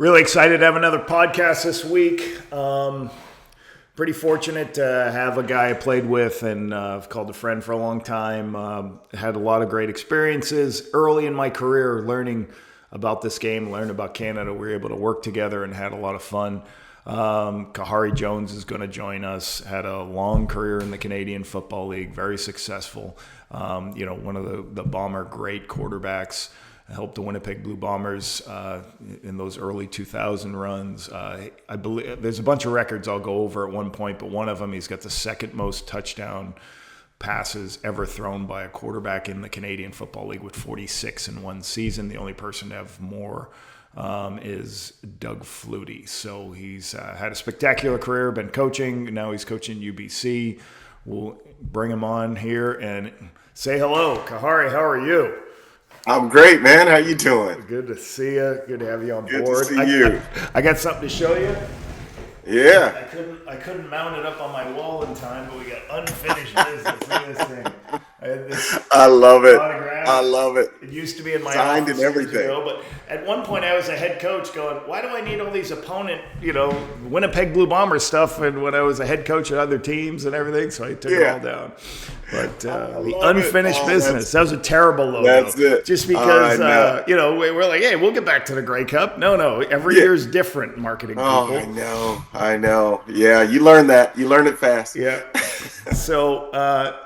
Really excited to have another podcast this week. Pretty fortunate to have a guy I played with and I've called a friend for a long time. Had a lot of great experiences early in my career learning about this game, learning about Canada. We were able to work together and had a lot of fun. Khari Jones is going to join us. Had a long career in the Canadian Football League, very successful. One of the Bomber great quarterbacks. Helped the Winnipeg Blue Bombers in those early 2000 runs. I believe there's a bunch of records I'll go over at one point, but one of them, he's got the second most touchdown passes ever thrown by a quarterback in the Canadian Football League with 46 in one season. The only person to have more is Doug Flutie. So he's had a spectacular career, been coaching. Now he's coaching UBC. We'll bring him on here and say hello. Khari, how are you? I'm great, man. How you doing? Good to see you. Good to have you on board. Good to see you. I got something to show you. Yeah. I couldn't mount it up on my wall in time, but we got unfinished business. Look at this thing. I had this I love it. autograph. I love it. It used to be in my Signed office and everything. years ago, but at one point I was a head coach going, why do I need all these opponent, Winnipeg Blue Bomber stuff, and when I was a head coach at other teams and everything, so I took it all down. But the unfinished business, that was a terrible logo. That's it. Just because, we're like, hey, we'll get back to the Grey Cup. No, every year's different, marketing people. I know. Yeah, you learn that. You learn it fast. Yeah. So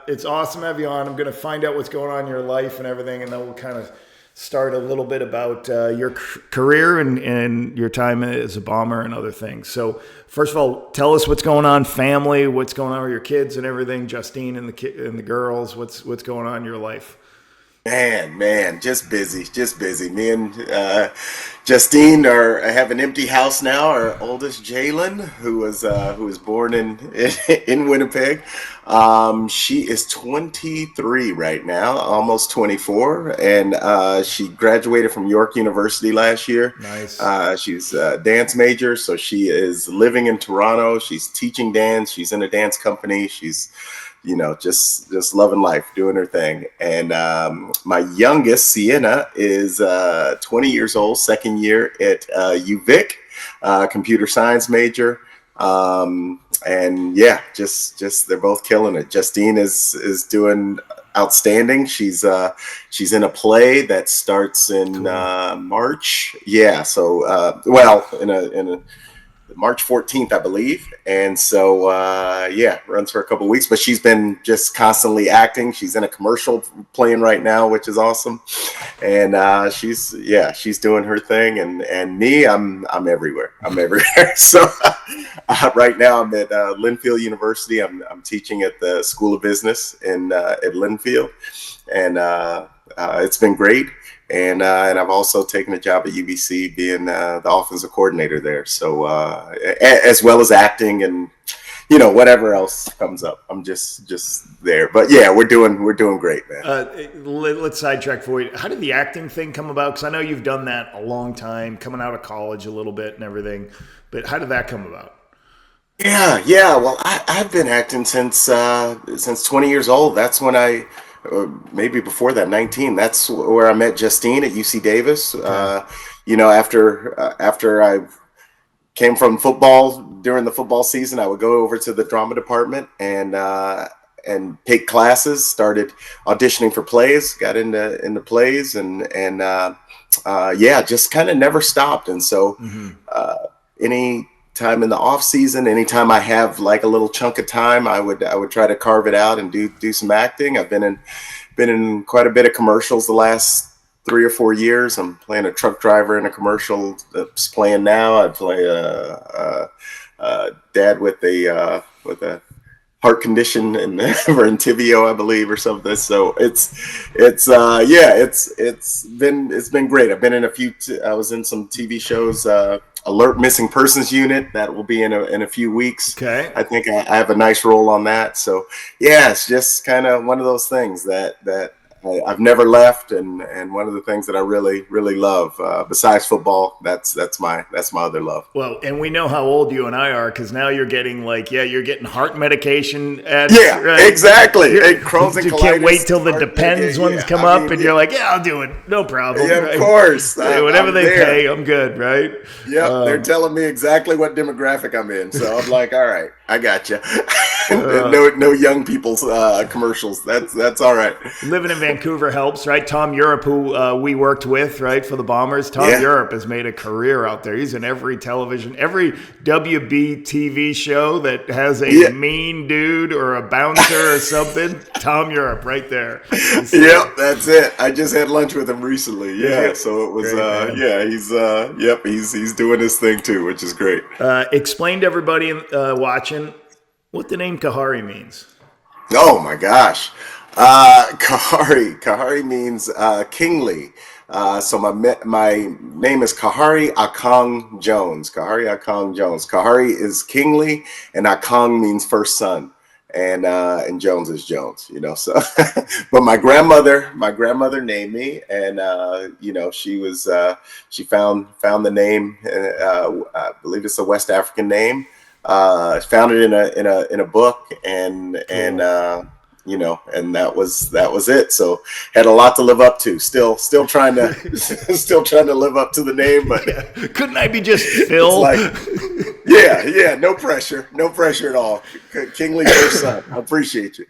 it's awesome to have you on. I'm going to find out what's going on in your life and everything, and then we'll kind of start a little bit about your career and your time as a Bomber and other things. So first of all, tell us what's going on, family, what's going on with your kids and everything, Justine and the girls, what's going on in your life? Man, just busy. Me and Justine have an empty house now. Our oldest, Jalen, who was born in Winnipeg, she is 23 right now, almost 24, and she graduated from York University last year. Nice. She's a dance major, so she is living in Toronto. She's teaching dance. She's in a dance company. She's just loving life, doing her thing. And my youngest, Sienna, is 20 years old, second year at UVic, computer science major. And yeah, just they're both killing it. Justine is doing outstanding. She's in a play that starts in March. Yeah, so in a March 14th, I believe. And so, runs for a couple of weeks, but she's been just constantly acting. She's in a commercial playing right now, which is awesome. And she's doing her thing. And me, I'm everywhere. So right now I'm at Linfield University. I'm teaching at the School of Business at Linfield. And it's been great. And I've also taken a job at UBC being the offensive coordinator there. So as well as acting and whatever else comes up, I'm just there. But yeah, we're doing great, man. Let's sidetrack for you. How did the acting thing come about? Because I know you've done that a long time, coming out of college a little bit and everything. But how did that come about? Yeah. Well, I've been acting since 20 years old. That's when maybe before that, 19. That's where I met Justine at UC Davis. After I came from football during the football season, I would go over to the drama department and take classes. Started auditioning for plays, got into plays, and just kind of never stopped. And so, any time in the off season, anytime I have like a little chunk of time, I would try to carve it out and do some acting. I've been in quite a bit of commercials the last 3 or 4 years. I'm playing a truck driver in a commercial that's playing now. I play a dad with a heart condition and or Entivio, I believe, or something. So it's been great. I've been in I was in some TV shows. Alert Missing Persons Unit that will be in a few weeks. Okay. I think I have a nice role on that. So yeah, it's just kind of one of those things that I've never left, and one of the things that I really love, besides football, that's my other love. Well, and we know how old you and I are, because now you're getting you're getting heart medication ads. Yeah, right? exactly. Hey, Crohn's and You colitis, can't wait till the Depends ones come up, and you're like, yeah, I'll do it, no problem. Yeah, right? of course. Whatever I'm they there. pay, I'm good, right? Yep, they're telling me exactly what demographic I'm in, so I'm like, all right, I got you. No young people's commercials. That's all right. Living in Vancouver helps, right? Tom Europe, who we worked with, right, for the Bombers. Tom Europe has made a career out there. He's in every television, every WB TV show that has a mean dude or a bouncer or something. Tom Europe, right there. Yep, that's it. I just had lunch with him recently. Yeah, so it was. He's doing his thing too, which is great. Explain to everybody watching what the name Khari means. Oh my gosh. Khari means kingly. So my name is Khari Akong Jones. Khari Akong Jones. Khari is kingly, and Akong means first son, and Jones is Jones. So. But my grandmother named me, and she found the name. I believe it's a West African name. Found it in a book, and and that was it. So had a lot to live up to. Still trying to live up to the name, but couldn't I be just Phil? No pressure at all. Kingly first son. I appreciate you.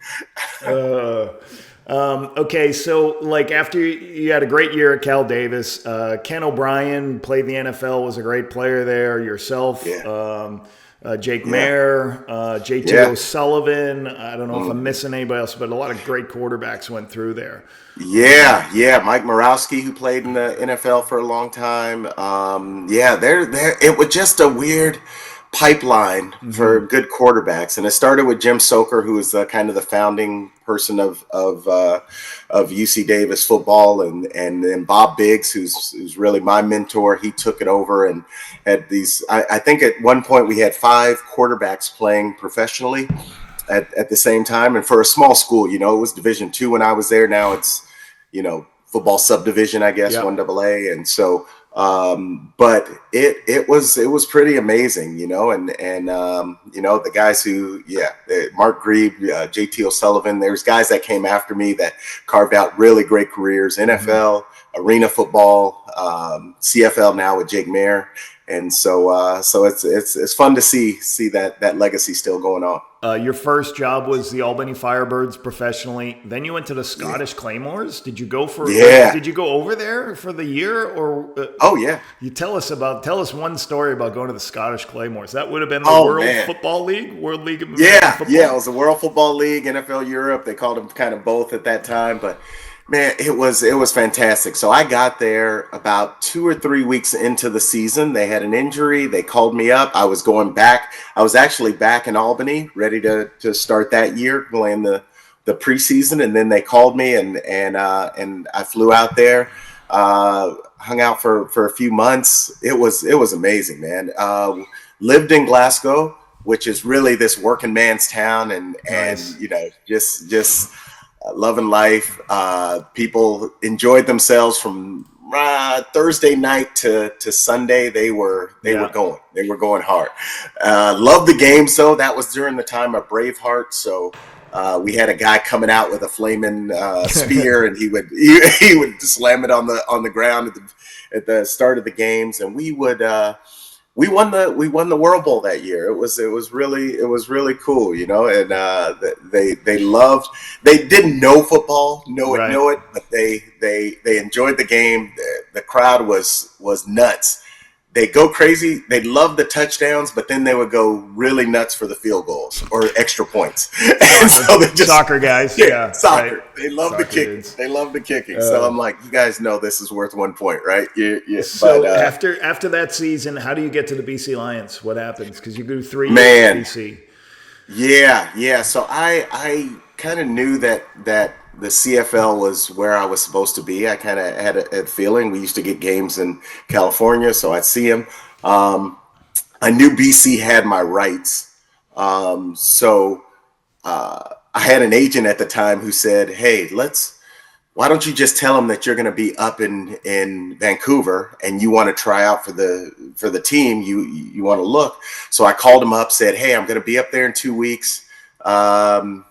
Okay, so after you had a great year at Cal Davis, Ken O'Brien played the NFL, was a great player there. Yourself. Jake Mayer, JT O'Sullivan. I don't know if I'm missing anybody else, but a lot of great quarterbacks went through there. Yeah. Mike Morawski, who played in the NFL for a long time. It was just a weird pipeline for good quarterbacks, and it started with Jim Soker, who was kind of the founding person of UC Davis football, and then Bob Biggs, who's really my mentor. He took it over and had these. I think at one point we had 5 quarterbacks playing professionally at the same time, and for a small school, it was Division II when I was there. Now it's football subdivision, I guess, 1AA, and so. But it was pretty amazing, and the guys who, Mark Grebe, JT O'Sullivan, there's guys that came after me that carved out really great careers, NFL, arena football, CFL now with Jake Mayer. And so it's fun to see that legacy still going on. Your first job was the Albany Firebirds professionally. Then you went to the Scottish Claymores. Did you go for? Did you go over there for the year, or? You tell us one story about going to the Scottish Claymores. That would have been the World Football League, World League of American Football. It was the World Football League, NFL Europe. They called them kind of both at that time, but. Man, it was fantastic. So I got there about 2 or 3 weeks into the season. They had an injury. They called me up. I was going back. I was actually back in Albany, ready to start that year, playing the preseason. And then they called me, and I flew out there, hung out for a few months. It was amazing, man. Lived in Glasgow, which is really this working man's town, and just. Loving life. People enjoyed themselves from Thursday night to Sunday. They were going hard. Loved the games though. That was during the time of Braveheart. So we had a guy coming out with a flaming spear, and he would slam it on the ground at the start of the games, and we would. We won the World Bowl that year. It was really cool, and they didn't know football, know it, but they enjoyed the game. The crowd was nuts. They go crazy. They love the touchdowns, but then they would go really nuts for the field goals or extra points. And so they just soccer guys, soccer. Right. They love the kicking. Dudes. They love the kicking. So I'm like, you guys know this is worth 1 point, right? Yeah. So after that season, how do you get to the BC Lions? What happens? Because you go 3 years at BC. Yeah. So I kind of knew that the CFL was where I was supposed to be. I kind of had a feeling. We used to get games in California, so I'd see them. I knew BC had my rights. So I had an agent at the time who said, hey, let's why don't you just tell them that you're going to be up in Vancouver and you want to try out for the team, you want to look. So I called him up, said, hey, I'm going to be up there in 2 weeks. I'd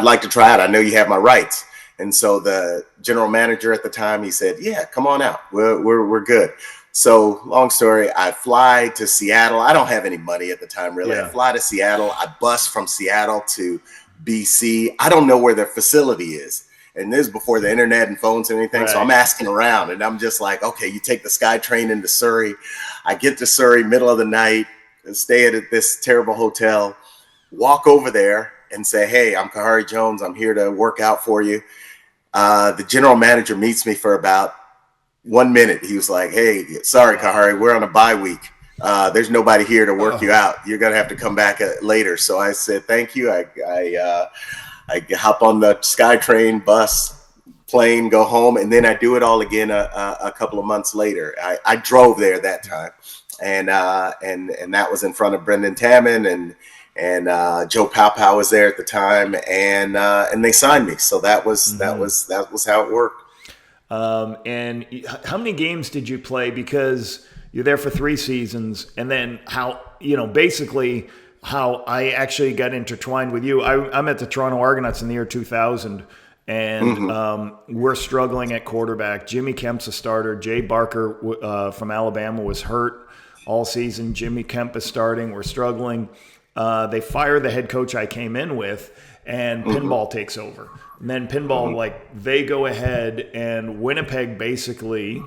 like to try out. I know you have my rights. And so the general manager at the time, he said, yeah, come on out. We're good. So long story, I fly to Seattle. I don't have any money at the time, really. Yeah. I fly to Seattle. I bus from Seattle to BC. I don't know where their facility is. And this is before the internet and phones and anything. Right. So I'm asking around and I'm just like, okay, you take the SkyTrain into Surrey. I get to Surrey, middle of the night, stay at this terrible hotel, walk over there and say, hey, I'm Khari Jones. I'm here to work out for you. The general manager meets me for about 1 minute. He was like, hey, sorry, Khari, we're on a bye week. There's nobody here to work you out. You're going to have to come back later. So I said, thank you. I hop on the SkyTrain, bus, plane, go home, and then I do it all again a couple of months later. I drove there that time, and that was in front of Brendan Taman and Joe Paopao was there at the time, and they signed me. So that was how it worked. And how many games did you play? Because you're there for 3 seasons, and then basically how I actually got intertwined with you. I'm at the Toronto Argonauts in the year 2000, and we're struggling at quarterback. Jimmy Kemp's a starter. Jay Barker from Alabama was hurt all season. Jimmy Kemp is starting. We're struggling. They fire the head coach I came in with, and pinball takes over. And then pinball, they go ahead, and Winnipeg basically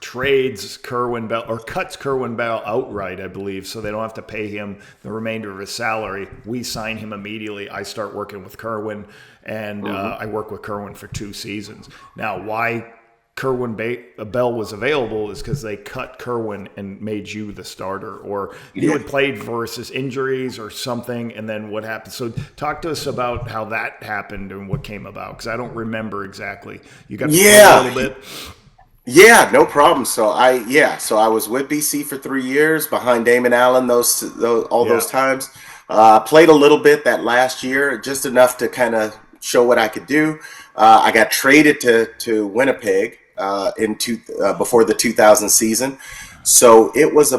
trades Kerwin Bell, or cuts Kerwin Bell outright, I believe, so they don't have to pay him the remainder of his salary. We sign him immediately. I start working with Kerwin, and I work with Kerwin for 2 seasons. Now, why Kerwin Bell was available is because they cut Kerwin and made you the starter, or you had played versus injuries or something, and then what happened. So talk to us about how that happened and what came about, because I don't remember exactly. You got to play a little bit. Yeah, no problem. So I was with BC for 3 years behind Damon Allen those times. Played a little bit that last year, just enough to kind of show what I could do. I got traded to Winnipeg before the 2000 season. So it was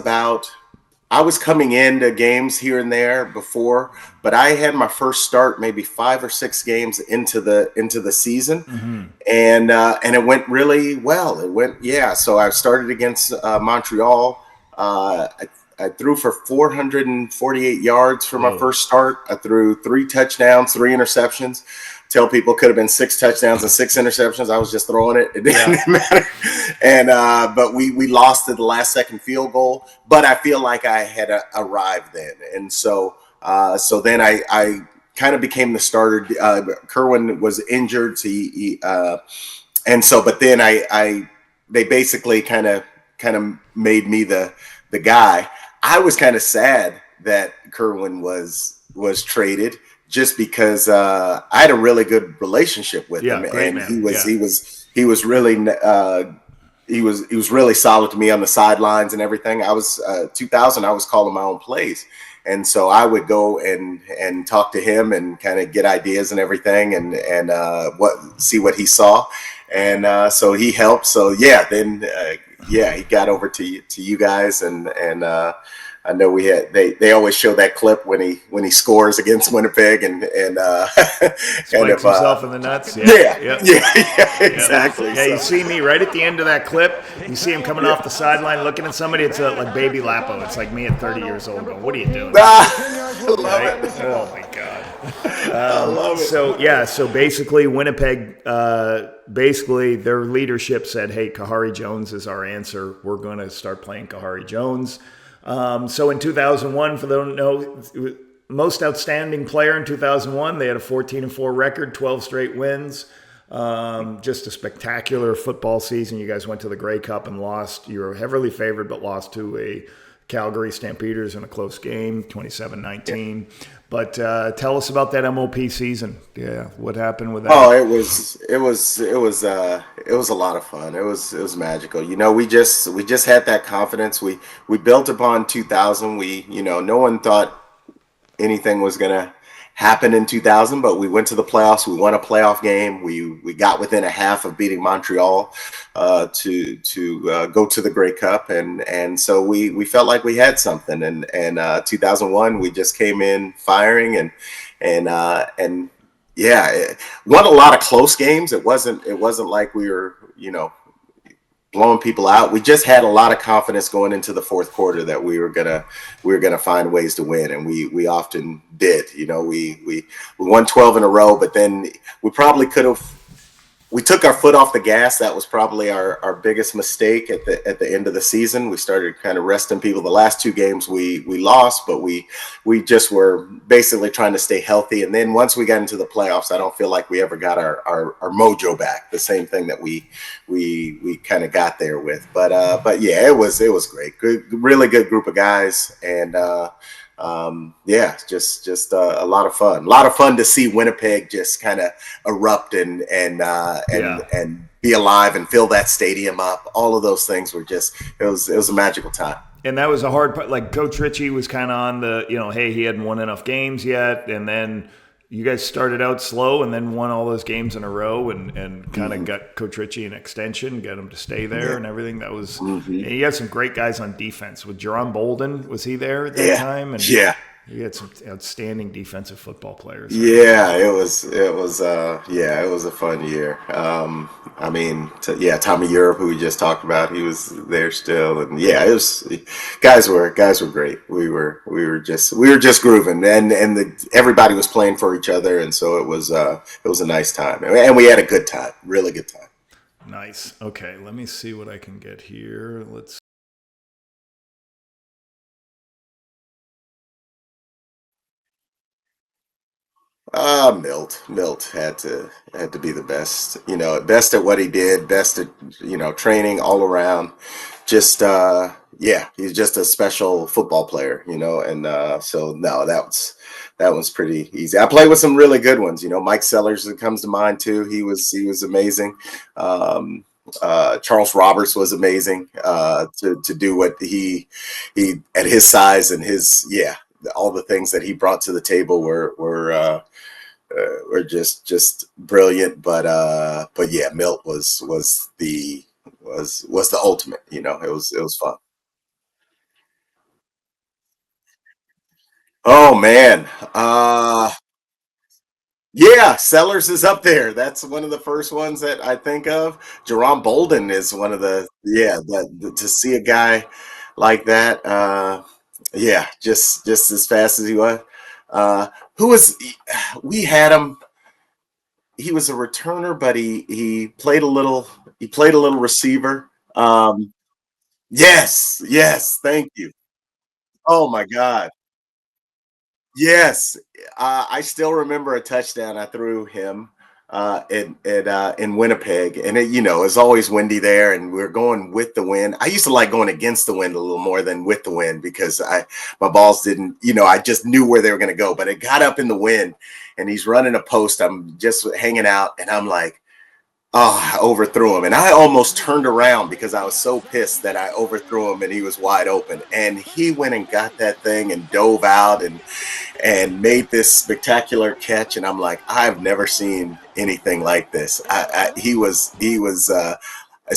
I was coming into games here and there before, but I had my first start maybe 5 or 6 games into the season, and it went really well. So I started against Montreal. I threw for 448 yards for my first start. I threw 3 touchdowns, 3 interceptions. Tell people could have been 6 touchdowns and 6 interceptions. I was just throwing it. It didn't matter. And but we lost to the last second field goal. But I feel like I had arrived then. And so then I kind of became the starter. Kerwin was injured. But then they basically kind of made me the guy. I was kind of sad that Kerwin was traded, just because I had a really good relationship with him, and man. he was really solid to me on the sidelines and everything. I was 2000. I was calling my own plays, and so I would go and talk to him and kind of get ideas and everything, and see what he saw, and so he helped. So then he got over to you guys, and I know they always show that clip when he scores against Winnipeg and spikes himself in the nuts. Exactly. Yeah, you see me right at the end of that clip. You see him coming off the sideline looking at somebody. It's like baby Lapo. It's like me at 30 years old going, "What are you doing?" Right? Oh my God. I love it. So basically Winnipeg, their leadership said, "Hey, Khari Jones is our answer. We're going to start playing Khari Jones." So in 2001, for those who don't know, most outstanding player in 2001, they had a 14-4 record, 12 straight wins. Just a spectacular football season. You guys went to the Grey Cup and lost. You were heavily favored, but lost to a Calgary Stampeders in a close game, 27-19. But tell us about that MOP season. Yeah, what happened with that? Oh, it was a lot of fun. It was magical. We just had that confidence. We built upon 2000. No one thought anything was gonna happen in 2000, but we went to the playoffs. We won a playoff game. We got within a half of beating Montreal to go to the Grey Cup, and so we felt like we had something. And 2001, we just came in firing, and yeah, won a lot of close games. It wasn't like we were blowing people out. We just had a lot of confidence going into the fourth quarter that we were gonna find ways to win, and we often did. We won 12 in a row, but then we probably could have. We took our foot off the gas. That was probably our biggest mistake at the end of the season. We started kind of resting people. The last two games we lost, but we just were basically trying to stay healthy. And then once we got into the playoffs, I don't feel like we ever got our mojo back. The same thing that we kind of got there with. But yeah, it was great. Good, really good group of guys, and yeah, just a lot of fun. A lot of fun to see Winnipeg just kind of erupt and be alive and fill that stadium up. All of those things were just it was a magical time. And that was a hard part. Like Coach Ritchie was kind of on the, hey, he hadn't won enough games yet, and then you guys started out slow and then won all those games in a row and kind of got Coach Ritchie an extension, got him to stay there and everything. That was and you had some great guys on defense. With Jerome Bolden, was he there at that time? And you had some outstanding defensive football players. Right? Yeah, it was a fun year. Tommy Europe, who we just talked about, he was there still, and it was guys were great. We were just grooving, and everybody was playing for each other, and so it was a nice time, and we had a good time, really good time. Nice. Okay, let me see what I can get here. Let's. Milt had to be the best, best at what he did, best at, training all around. Just, he's just a special football player, and so no, that was pretty easy. I played with some really good ones, Mike Sellers comes to mind too. He was amazing. Charles Roberts was amazing, to do what he at his size and his, all the things that he brought to the table were just brilliant. But yeah, Milt was the ultimate. It was fun. Oh man, yeah, Sellers is up there. That's one of the first ones that I think of. Jerome Bolden is one of to see a guy like that. Just as fast as he was. Uh, who was we had him? He was a returner, but he played a little receiver. Yes, thank you. Oh my God. Yes, I still remember a touchdown I threw him in Winnipeg, and it's always windy there, and we're going with the wind. I used to like going against the wind a little more than with the wind because my balls didn't, I just knew where they were going to go, but it got up in the wind, and he's running a post. I'm just hanging out, and I'm like, oh, I overthrew him. And I almost turned around because I was so pissed that I overthrew him and he was wide open. And he went and got that thing and dove out and made this spectacular catch. And I'm like, I've never seen anything like this. Let's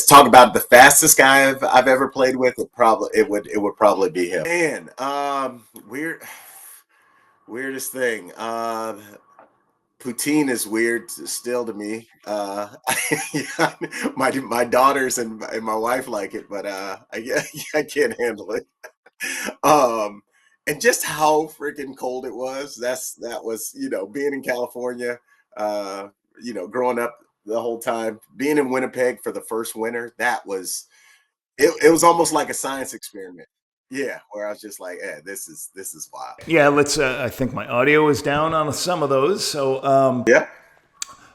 talk about the fastest guy I've ever played with. It would probably be him. Man, weirdest thing. Poutine is weird still to me. My daughters and my wife like it, but I can't handle it. Um, and just how freaking cold it was. That was being in California, uh, growing up the whole time, being in Winnipeg for the first winter. It was almost like a science experiment. Yeah, where I was just like, this is wild. Yeah, let's. I think my audio is down on some of those. So, Yeah.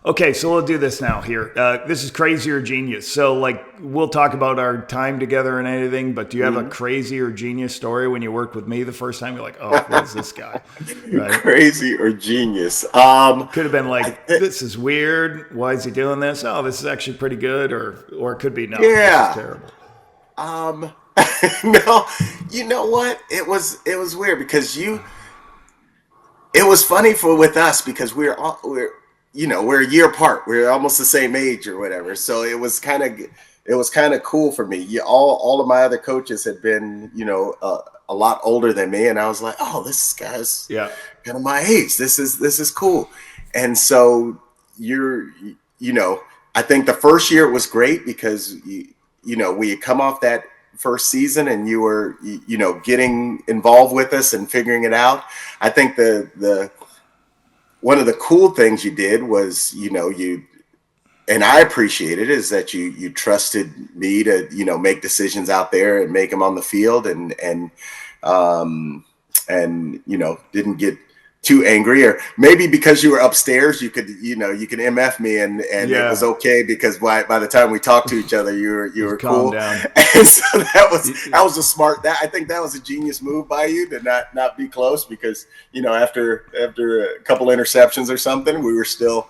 okay, so we'll do this now here. This is crazy or genius. So, like, we'll talk about our time together and anything, but do you have a crazy or genius story when you worked with me the first time? You're like, oh, what is this guy? Right? Crazy or genius? Could have been like, this is weird. Why is he doing this? Oh, this is actually pretty good. Or it could be, no, this is terrible. No, you know what? It was weird because it was funny with us because we're a year apart. We're almost the same age or whatever. So it was kind of cool for me. All of my other coaches had been, a lot older than me, and I was like, oh, this guy's kind of my age. This is cool. And so I think the first year it was great because we had come off that first season and you were getting involved with us and figuring it out. I think the one of the cool things you did was and I appreciate it, is that you trusted me to make decisions out there and make them on the field and didn't get too angry, or maybe because you were upstairs, you could MF me and it was okay because by the time we talked to each other, you were cool. Down. And so that was a smart. I think that was a genius move by you to not be close, because after a couple interceptions or something, we were still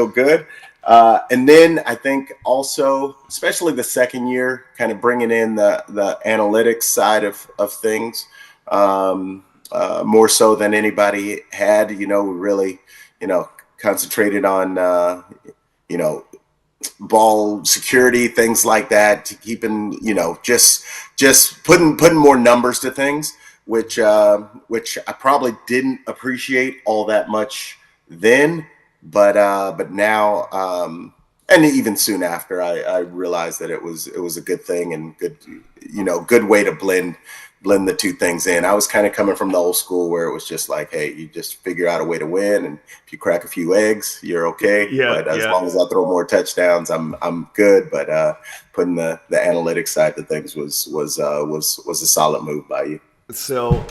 good. And then I think also, especially the second year, kind of bringing in the analytics side of things. More so than anybody had, we really, concentrated on, ball security, things like that, keeping, just putting more numbers to things, which I probably didn't appreciate all that much then, but now, and even soon after, I realized that it was a good thing and good way to blend the two things in. I was kind of coming from the old school where it was just like, hey, you just figure out a way to win, and if you crack a few eggs, you're okay. But as long as I throw more touchdowns, I'm good. But putting the analytics side of things was a solid move by you. So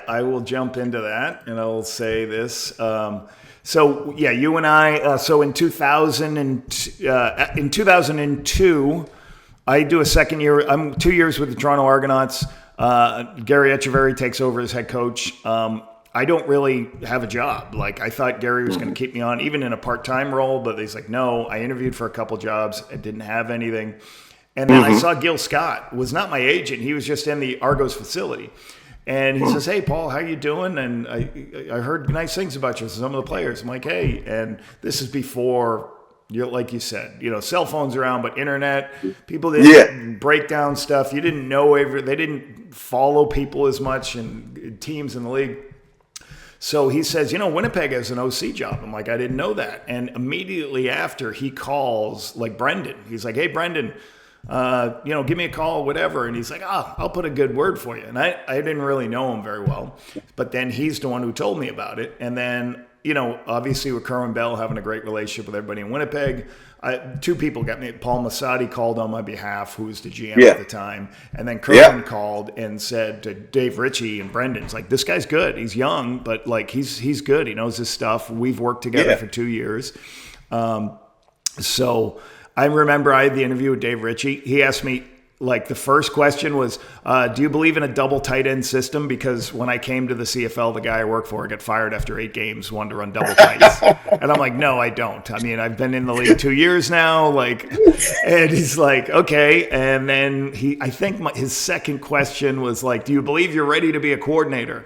I will jump into that, and I'll say this. You and I. So in 2002, I do a second year. I'm 2 years with the Toronto Argonauts. Gary Echeverry takes over as head coach. I don't really have a job. Like, I thought Gary was going to keep me on, even in a part-time role, but he's like, no. I interviewed for a couple jobs. I didn't have anything. And then I saw Gil Scott, was not my agent. He was just in the Argos facility. And he says, hey, Paul, how you doing? And I heard nice things about you, some of the players. I'm like, hey. And this is before, like you said, cell phones around, but internet, people didn't break down stuff. You didn't know they didn't follow people as much and teams in the league. So he says, Winnipeg has an OC job. I'm like, I didn't know that. And immediately after, he calls like Brendan. He's like, hey, Brendan, give me a call, whatever. And he's like, I'll put a good word for you. And I didn't really know him very well, but then he's the one who told me about it. And then, obviously with Kerwin Bell having a great relationship with everybody in Winnipeg, two people got me. Paul Masadi called on my behalf, who was the GM at the time. And then Kerwin called and said to Dave Ritchie and Brendan's like, this guy's good. He's young, but like he's good. He knows his stuff. We've worked together for 2 years. So I remember I had the interview with Dave Ritchie. He asked me, like, the first question was, do you believe in a double tight end system? Because when I came to the CFL, the guy I work for got fired after 8 games, wanted to run double tights. And I'm like, no, I don't. I mean, I've been in the league 2 years now. And he's like, okay. And then I think his second question was like, do you believe you're ready to be a coordinator?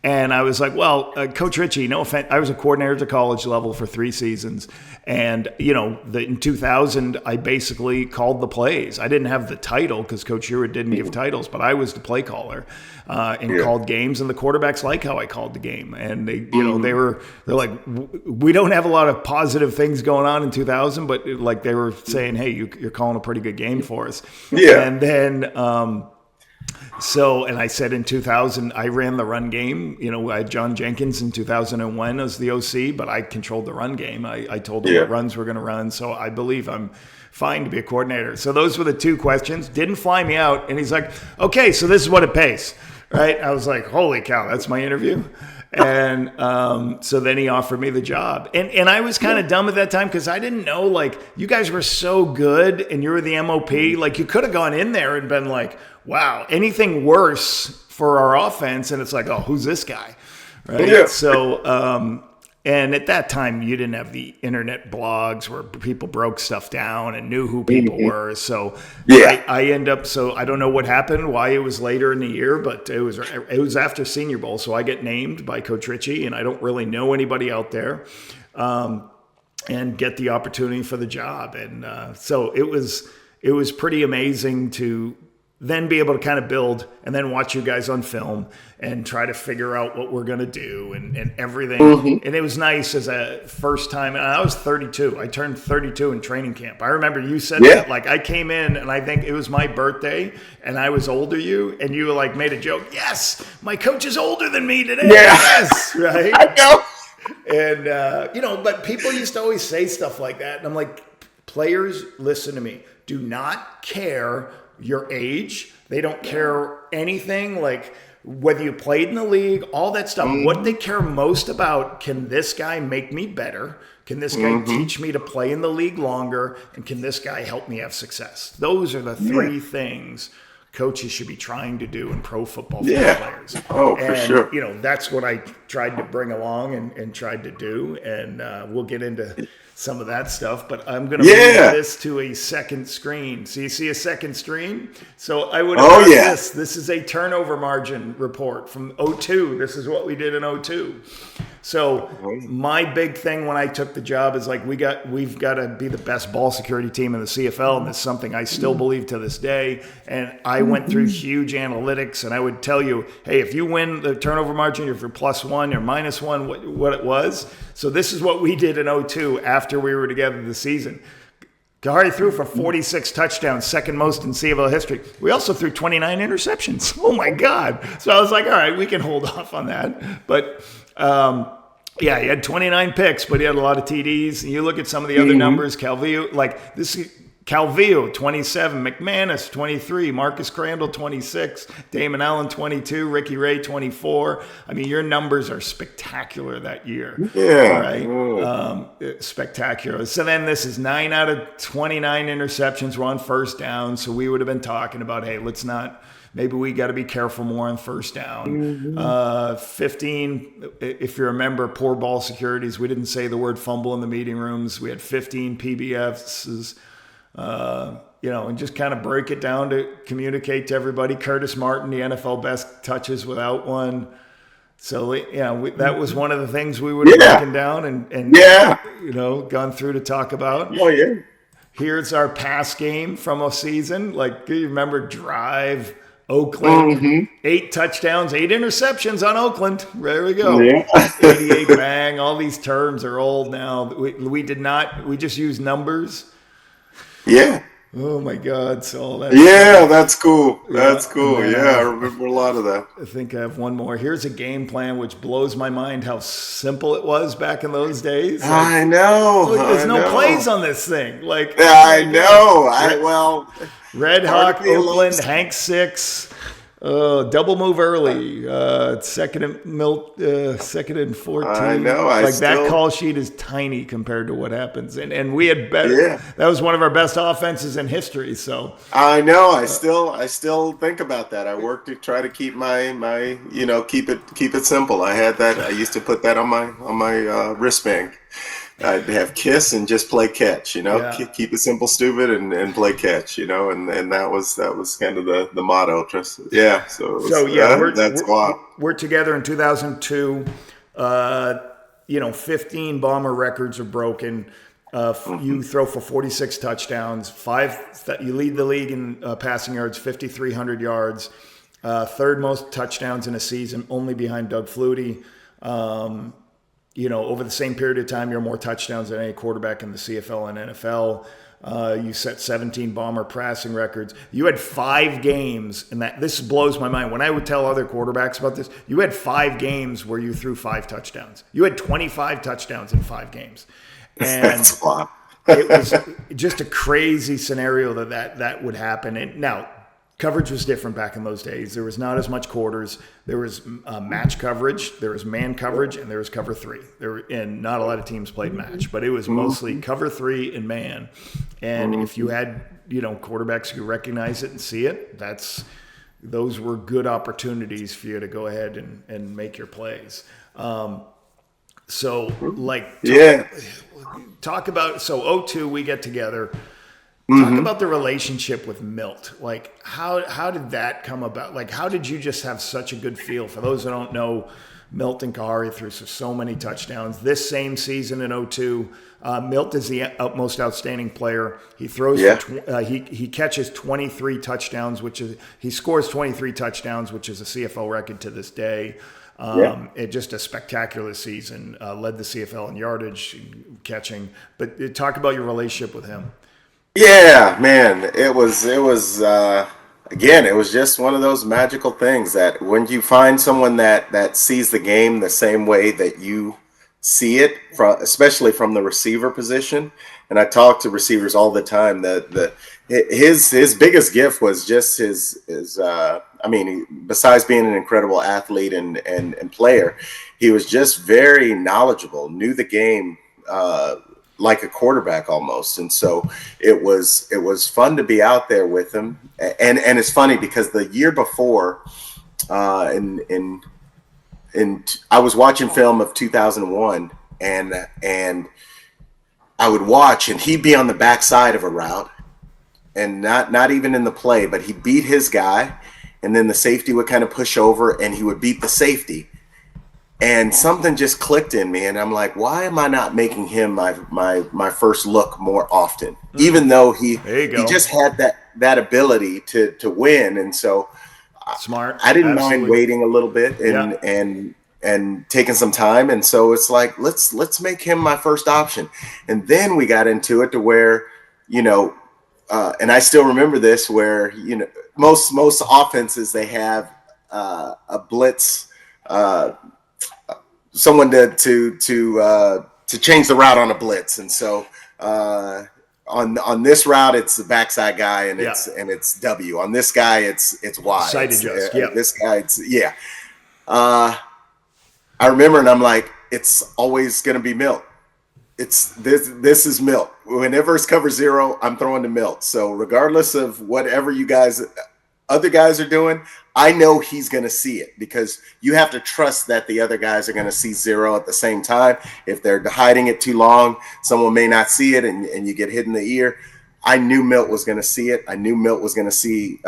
And I was like, well, Coach Ritchie, no offense. I was a coordinator at the college level for 3 seasons. And, in 2000, I basically called the plays. I didn't have the title because Coach Hewitt didn't give titles, but I was the play caller and called games. And the quarterbacks like how I called the game. And they're like, we don't have a lot of positive things going on in 2000, but like they were saying, hey, you're calling a pretty good game for us. Yeah. And then, and I said in 2000, I ran the run game. I had John Jenkins in 2001 as the OC, but I controlled the run game. I told him what runs we're going to run. So I believe I'm fine to be a coordinator. So those were the 2 questions. Didn't fly me out. And he's like, okay, so this is what it pays, right? I was like, holy cow, that's my interview. And so then he offered me the job. And I was kind of dumb at that time because I didn't know, like, you guys were so good and you were the MOP. Like, you could have gone in there and been like, wow, anything worse for our offense. And it's like, oh, who's this guy? Right. Yeah. So And at that time, you didn't have the internet blogs where people broke stuff down and knew who people were. So I end up, so I don't know what happened, why it was later in the year, but it was after Senior Bowl. So I get named by Coach Ritchie, and I don't really know anybody out there, and get the opportunity for the job. And so it was pretty amazing to then be able to kind of build and then watch you guys on film and try to figure out what we're going to do and everything. And it was nice as a first time. And I was 32. I turned 32 in training camp. I remember you said that, like, I came in and I think it was my birthday and I was older you, and you like made a joke. Yes, my coach is older than me today. Yeah. Yes, right? I know. And, but people used to always say stuff like that. And I'm like, players, listen to me. Do not care your age. They don't care anything, like whether you played in the league, all that stuff. What they care most about, can this guy make me better? Can this guy teach me to play in the league longer? And can this guy help me have success? Those are the three things coaches should be trying to do in pro football for players. Oh, for sure. That's what I tried to bring along and tried to do. And we'll get into some of that stuff, but I'm going to move this to a second screen. So you see a second screen? So I would have this. This is a turnover margin report from 02. This is what we did in 02. So my big thing when I took the job is like, we've got to be the best ball security team in the CFL, and it's something I still believe to this day. And I went through huge analytics, and I would tell you, hey, if you win the turnover margin, if you're +1 or -1, what it was. So this is what we did in 02 after we were together this season. Khari threw for 46 touchdowns, second most in CFL history. We also threw 29 interceptions. Oh, my God. So I was like, all right, we can hold off on that. But, he had 29 picks, but he had a lot of TDs. And you look at some of the other numbers, Calvillo, like this – Calvillo, 27, McManus, 23, Marcus Crandall, 26, Damon Allen, 22, Ricky Ray, 24. I mean, your numbers are spectacular that year. Yeah. Right? Spectacular. So then this is 9 out of 29 interceptions were on first down. So we would have been talking about, hey, maybe we got to be careful more on first down. 15, if you remember, poor ball securities. We didn't say the word fumble in the meeting rooms. We had 15 PBFs. And just kind of break it down to communicate to everybody. Curtis Martin, the NFL best touches without one. So, that was one of the things we would have broken down and gone through to talk about. Oh, yeah. Here's our pass game from a season. Like, you remember drive, Oakland, 8 touchdowns, 8 interceptions on Oakland. There we go. Yeah. 88 bang. All these terms are old now. We just use numbers. Yeah. Oh my God! So that's cool. That's cool. I remember a lot of that. I think I have one more. Here's a game plan which blows my mind how simple it was back in those days. I know. There's no plays on this thing. I know. Red Hawk, Oakland, Hank 6. Double move early. Second and 14. I know. That call sheet is tiny compared to what happens, and we had better. Yeah. That was one of our best offenses in history. So I know. I still think about that. I work to try to keep my keep it simple. I had that. I used to put that on my wristband. I'd have KISS and just play catch, keep it simple, stupid, and play catch, and that was kind of the motto. That's wild. We're together in 2002. 15 Bomber records are broken. You throw for 46 touchdowns, you lead the league in passing yards, 5,300 yards, third most touchdowns in a season, only behind Doug Flutie. Over the same period of time, you're more touchdowns than any quarterback in the CFL and NFL. You set 17 Bomber passing records. You had 5 games, and this blows my mind. When I would tell other quarterbacks about this, you had 5 games where you threw 5 touchdowns. You had 25 touchdowns in 5 games. And that's wild. It was just a crazy scenario that would happen. And now, coverage was different back in those days. There was not as much quarters. There was match coverage. There was man coverage, and there was cover 3. And not a lot of teams played match, but it was mostly cover 3 and man. And if you had, quarterbacks who recognize it and see it, those were good opportunities for you to go ahead and make your plays. So like, talk about, so '02 we get together. Talk about the relationship with Milt. Like, how did that come about? Like, how did you just have such a good feel? For those who don't know, Milt and Khari threw so many touchdowns. This same season in '02, Milt is the most outstanding player. He throws, he catches 23 touchdowns, he scores 23 touchdowns, which is a CFL record to this day. It just a spectacular season. Led the CFL in yardage, catching. But talk about your relationship with him. Yeah, man, it was again, it was just one of those magical things that when you find someone that sees the game the same way that you see it, especially from the receiver position. And I talk to receivers all the time. His biggest gift was just his besides being an incredible athlete and player, he was just very knowledgeable, knew the game like a quarterback almost. And so it was fun to be out there with him. And it's funny because the year before, I was watching film of 2001 and I would watch and he'd be on the backside of a route and not even in the play, but he beat his guy and then the safety would kind of push over and he would beat the safety. And something just clicked in me, and I'm like, why am I not making him my first look more often? Even though he just had that ability to win, and so smart. I didn't mind waiting a little bit and taking some time, and so it's like let's make him my first option. And then we got into it to where and I still remember this where most offenses they have a blitz. Someone to change the route on a blitz, and so on this route it's the backside guy and it's W. On this guy it's Y. Side adjust. This guy I remember, and I'm like, it's always going to be Milt. It's this is Milt. Whenever it's cover zero, I'm throwing to Milt. So regardless of whatever other guys are doing, I know he's going to see it because you have to trust that the other guys are going to see zero at the same time. If they're hiding it too long, someone may not see it and you get hit in the ear. I knew Milt was going to see it. I knew Milt was going to see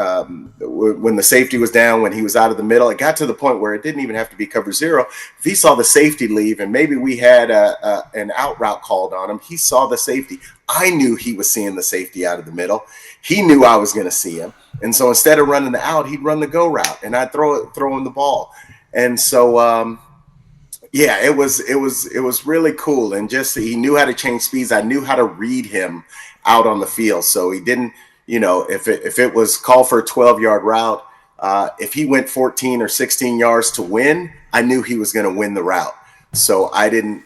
when the safety was down, when he was out of the middle. It got to the point where it didn't even have to be cover zero. If he saw the safety leave and maybe we had an out route called on him, he saw the safety. I knew he was seeing the safety out of the middle. He knew I was going to see him. And so instead of running the out, he'd run the go route and I'd throw him the ball. And so, it was really cool. And just, he knew how to change speeds. I knew how to read him out on the field. So he didn't, if it was called for a 12-yard route, if he went 14 or 16 yards to win, I knew he was going to win the route. So I didn't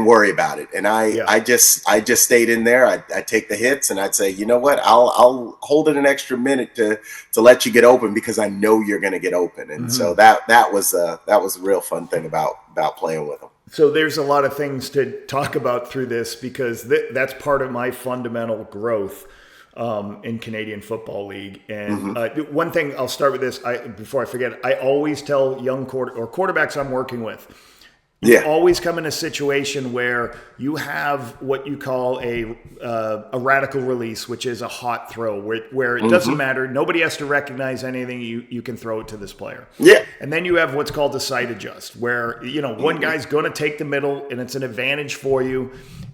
worry about it. And I just stayed in there. I'd take the hits and I'd say, you know what, I'll hold it an extra minute to let you get open because I know you're going to get open. And so that was a real fun thing about playing with him. So there's a lot of things to talk about through this because that's part of my fundamental growth in Canadian Football League. And one thing, I'll start with this before I forget. I always tell young quarterbacks I'm working with, you always come in a situation where you have what you call a radical release, which is a hot throw, where it doesn't matter. Nobody has to recognize anything. You can throw it to this player. Yeah. And then you have what's called a side adjust, where one guy's going to take the middle, and it's an advantage for you.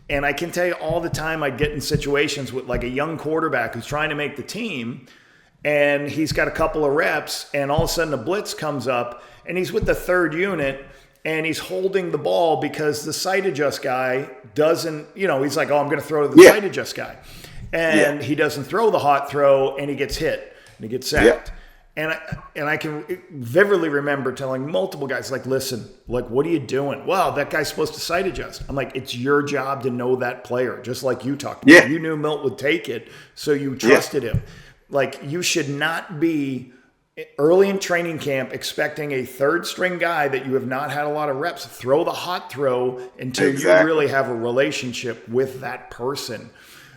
And I can tell you all the time I get in situations with like a young quarterback who's trying to make the team, and he's got a couple of reps, and all of a sudden a blitz comes up, and he's with the third unit, and he's holding the ball because the sight adjust guy doesn't, he's like, oh, I'm going to throw to the sight adjust guy. And he doesn't throw the hot throw, and he gets hit, and he gets sacked. And I can vividly remember telling multiple guys, like, listen, like, what are you doing? Well, that guy's supposed to sight adjust. I'm like, it's your job to know that player, just like you talked about. You knew Milt would take it, so you trusted him. Like, you should not be early in training camp expecting a third string guy that you have not had a lot of reps throw the hot throw until you really have a relationship with that person.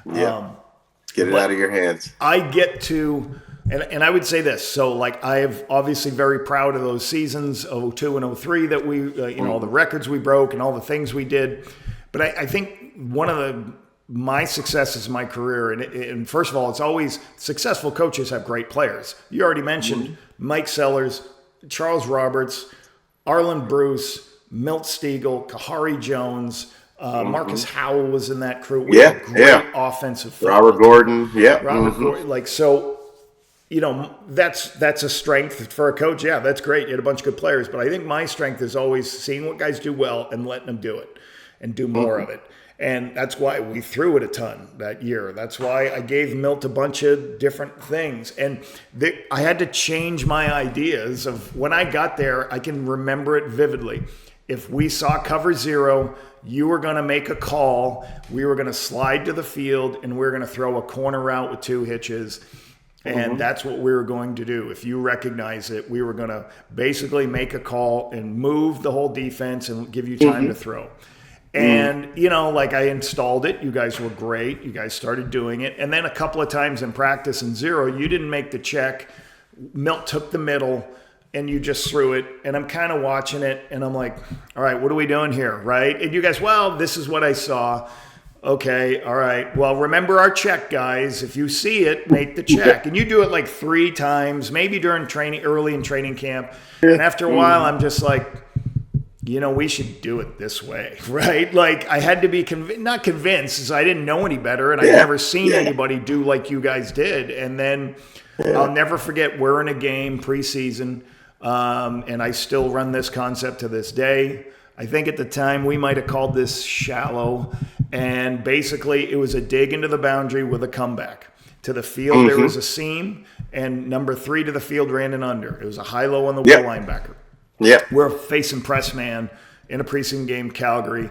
Get it out of your hands. I get to And I would say this. So, like, I am obviously very proud of those seasons, '02 and '03, that we, all the records we broke and all the things we did. But I think one of my successes in my career, and first of all, it's always successful coaches have great players. You already mentioned Mike Sellers, Charles Roberts, Arlen Bruce, Milt Stegall, Khari Jones, Marcus Howell was in that crew. We had great offensive football. Robert Gordon, Robert Gordon, like, so, that's a strength for a coach. Yeah, that's great. You had a bunch of good players. But I think my strength is always seeing what guys do well and letting them do it and do more of it. And that's why we threw it a ton that year. That's why I gave Milt a bunch of different things. And I had to change my ideas of when I got there. I can remember it vividly. If we saw cover zero, you were going to make a call. We were going to slide to the field, and we were going to throw a corner route with 2 hitches. And that's what we were going to do. If you recognize it, we were going to basically make a call and move the whole defense and give you time to throw. And, like, I installed it. You guys were great. You guys started doing it. And then a couple of times in practice in zero, you didn't make the check. Milt took the middle, and you just threw it. And I'm kind of watching it, and I'm like, all right, what are we doing here, right? And you guys, well, this is what I saw. Okay, all right. Well, remember our check, guys. If you see it, make the check. And you do it like 3 times, maybe during training, early in training camp. And after a while, I'm just like, we should do it this way, right? Like, I had to be not convinced, because I didn't know any better, and I'd never seen anybody do like you guys did. And then I'll never forget, we're in a game preseason, and I still run this concept to this day. I think at the time we might have called this shallow, and basically it was a dig into the boundary with a comeback. To the field, there was a seam, and number 3 to the field ran an under. It was a high-low on the wheel linebacker. Yeah, we're facing press man in a preseason game, Calgary.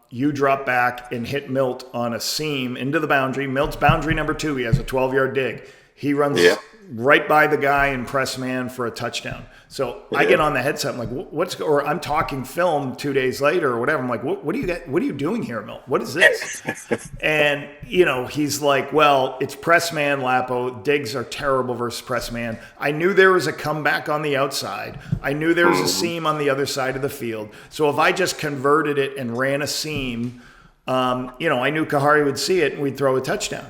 You drop back and hit Milt on a seam into the boundary. Milt's boundary number 2. He has a 12-yard dig. He runs right by the guy in press man for a touchdown. So I get on the headset. I'm like, or I'm talking film 2 days later or whatever. I'm like, what are you doing here, Milt? What is this? And, he's like, well, it's press man, Lapo. Digs are terrible versus press man. I knew there was a comeback on the outside. I knew there was a seam on the other side of the field. So if I just converted it and ran a seam, I knew Khari would see it and we'd throw a touchdown.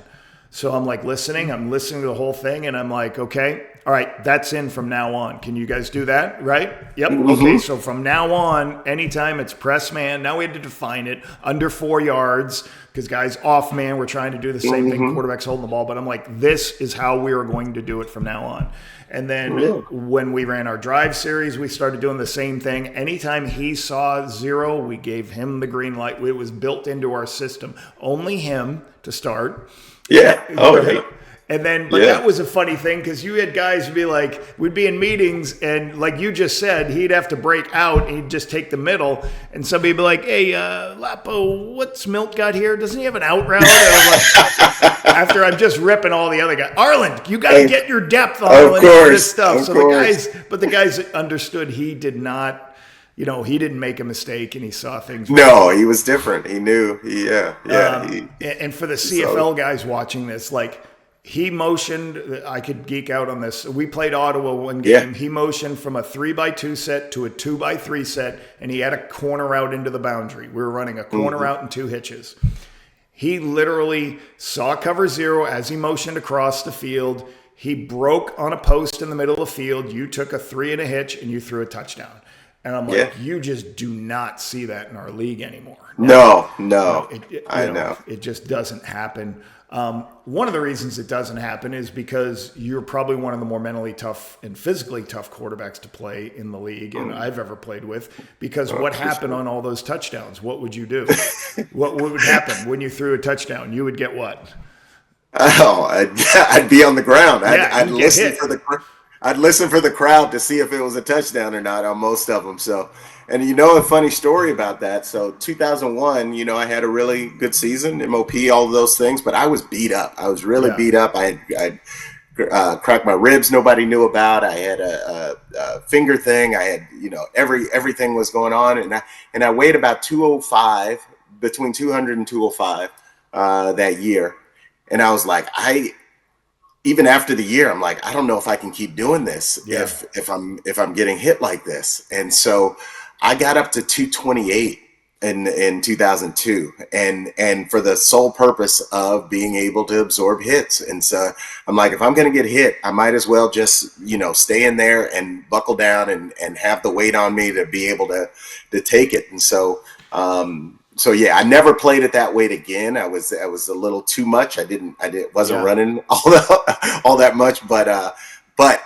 So I'm like I'm listening to the whole thing, and I'm like, okay, all right, that's in from now on. Can you guys do that, right? Yep. Okay, so from now on, anytime it's press man, now we had to define it, under 4 yards, because guys off man, we're trying to do the same thing, quarterback's holding the ball, but I'm like, this is how we are going to do it from now on. And then when we ran our drive series, we started doing the same thing. Anytime he saw zero, we gave him the green light. It was built into our system. Only him to start. Yeah. Oh, right. And then, but that was a funny thing, because you had guys be like, we'd be in meetings, and like you just said, he'd have to break out, and he'd just take the middle, and somebody would be like, hey, Lapo, what's Milt got here? Doesn't he have an out route? And I'm like, after I'm just ripping all the other guys, Arlen, you got to get your depth, Arlen, and this stuff. So the guys understood he did not, he didn't make a mistake, and he saw things. No, he was different. He knew. And for the CFL guys watching this, like, he motioned, I could geek out on this. We played Ottawa one game. He motioned from a 3x2 set to a 2x3 set, and he had a corner out into the boundary. We were running a corner out and 2 hitches. He literally saw cover zero as he motioned across the field. He broke on a post in the middle of the field. You took a 3 and a hitch, and you threw a touchdown. And I'm like, you just do not see that in our league anymore. No. I know. It just doesn't happen. One of the reasons it doesn't happen is because you're probably one of the more mentally tough and physically tough quarterbacks to play in the league, and I've ever played with, because what happened on all those touchdowns? What would you do? What would happen when you threw a touchdown? You would get what? Oh, I'd be on the ground. I'd listen for the crowd to see if it was a touchdown or not on most of them. So, and a funny story about that. So 2001, I had a really good season, MOP, all of those things, but I was beat up. I was really beat up. I cracked my ribs nobody knew about. I had a finger thing. I had, everything was going on. And I weighed about 205, between 200 and 205 that year. And I was like, even after the year, I'm like, I don't know if I can keep doing this Yeah. if I'm getting hit like this. And so I got up to 228 in 2002, and for the sole purpose of being able to absorb hits. And so I'm like, if I'm going to get hit, I might as well just, stay in there and buckle down and have the weight on me to be able to take it. And so so yeah, I never played it that weight again. I was a little too much. Wasn't running all that much, but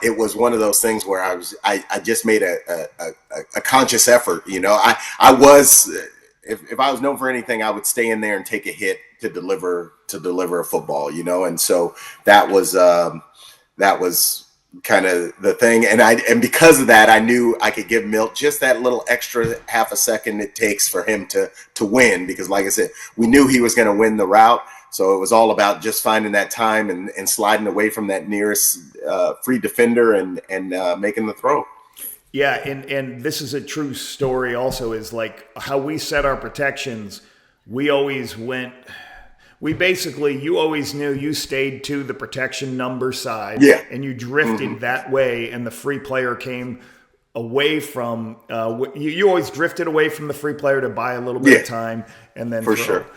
it was one of those things where I just made a conscious effort. I was, if I was known for anything, I would stay in there and take a hit to deliver a football. And so that was kind of the thing. And because of that, I knew I could give Milt just that little extra half a second it takes for him to win, because like I said, we knew he was going to win the route. So it was all about just finding that time and sliding away from that nearest free defender and making the throw. Yeah, and this is a true story also, is like how we set our protections. You always knew you stayed to the protection number side, and you drifted that way, and the free player came away from, you always drifted away from the free player to buy a little bit of time, and then for sure.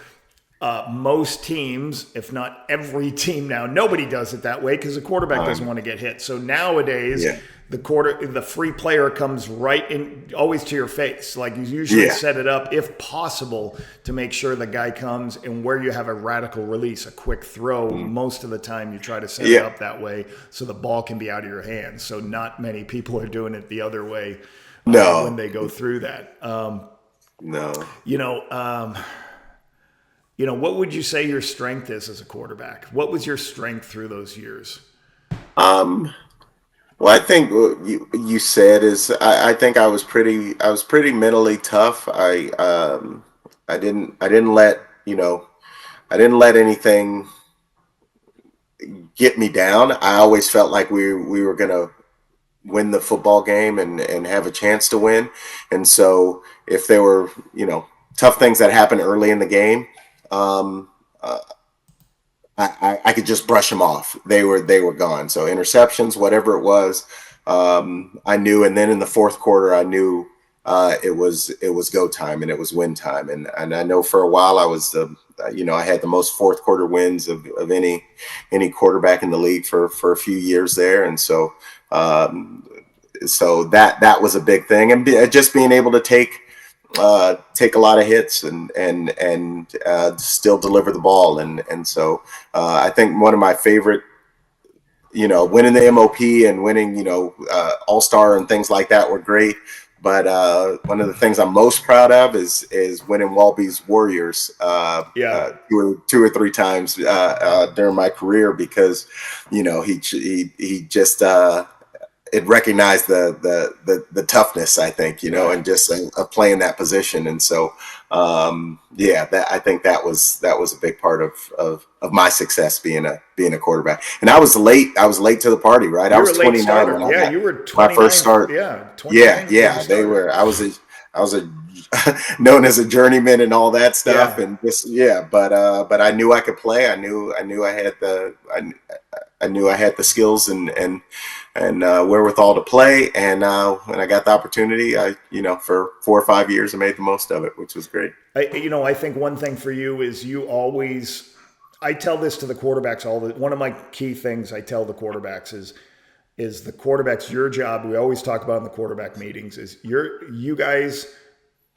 Most teams, if not every team now, nobody does it that way because the quarterback doesn't want to get hit. So nowadays, the free player comes right in, always to your face. Like you usually set it up, if possible, to make sure the guy comes, and where you have a radical release, a quick throw, most of the time you try to set it up that way so the ball can be out of your hands. So not many people are doing it the other way when they go through that. What would you say your strength is as a quarterback? What was your strength through those years? Well, I think what you said is I think I was pretty mentally tough. I didn't let anything get me down. I always felt like we were gonna win the football game and have a chance to win. And so if there were tough things that happened early in the game, I could just brush them off. They were gone. So interceptions, whatever it was, I knew. And then in the fourth quarter, I knew it was go time and it was win time. And I know for a while I was I had the most fourth quarter wins of any quarterback in the league for a few years there. And so so that was a big thing, and just being able to take a lot of hits and still deliver the ball. And so I think one of my favorite, winning the MOP and winning, All-Star and things like that were great. But one of the things I'm most proud of is winning Walby's Warriors 2 or 3 times during my career, because he just it recognized the toughness, I think, and just playing that position. And so, I think that was a big part of my success being a quarterback. And I was late to the party, right? I was 29 when I got you were 29, my first start. 29 They were. I was a known as a journeyman and all that stuff, and just but I knew I could play. I knew I had the skills and wherewithal to play. And when I got the opportunity, for 4 or 5 years, I made the most of it, which was great. I think one thing for you is you always. I tell this to the quarterbacks one of my key things I tell the quarterbacks is the quarterbacks, your job, we always talk about in the quarterback meetings, is you guys'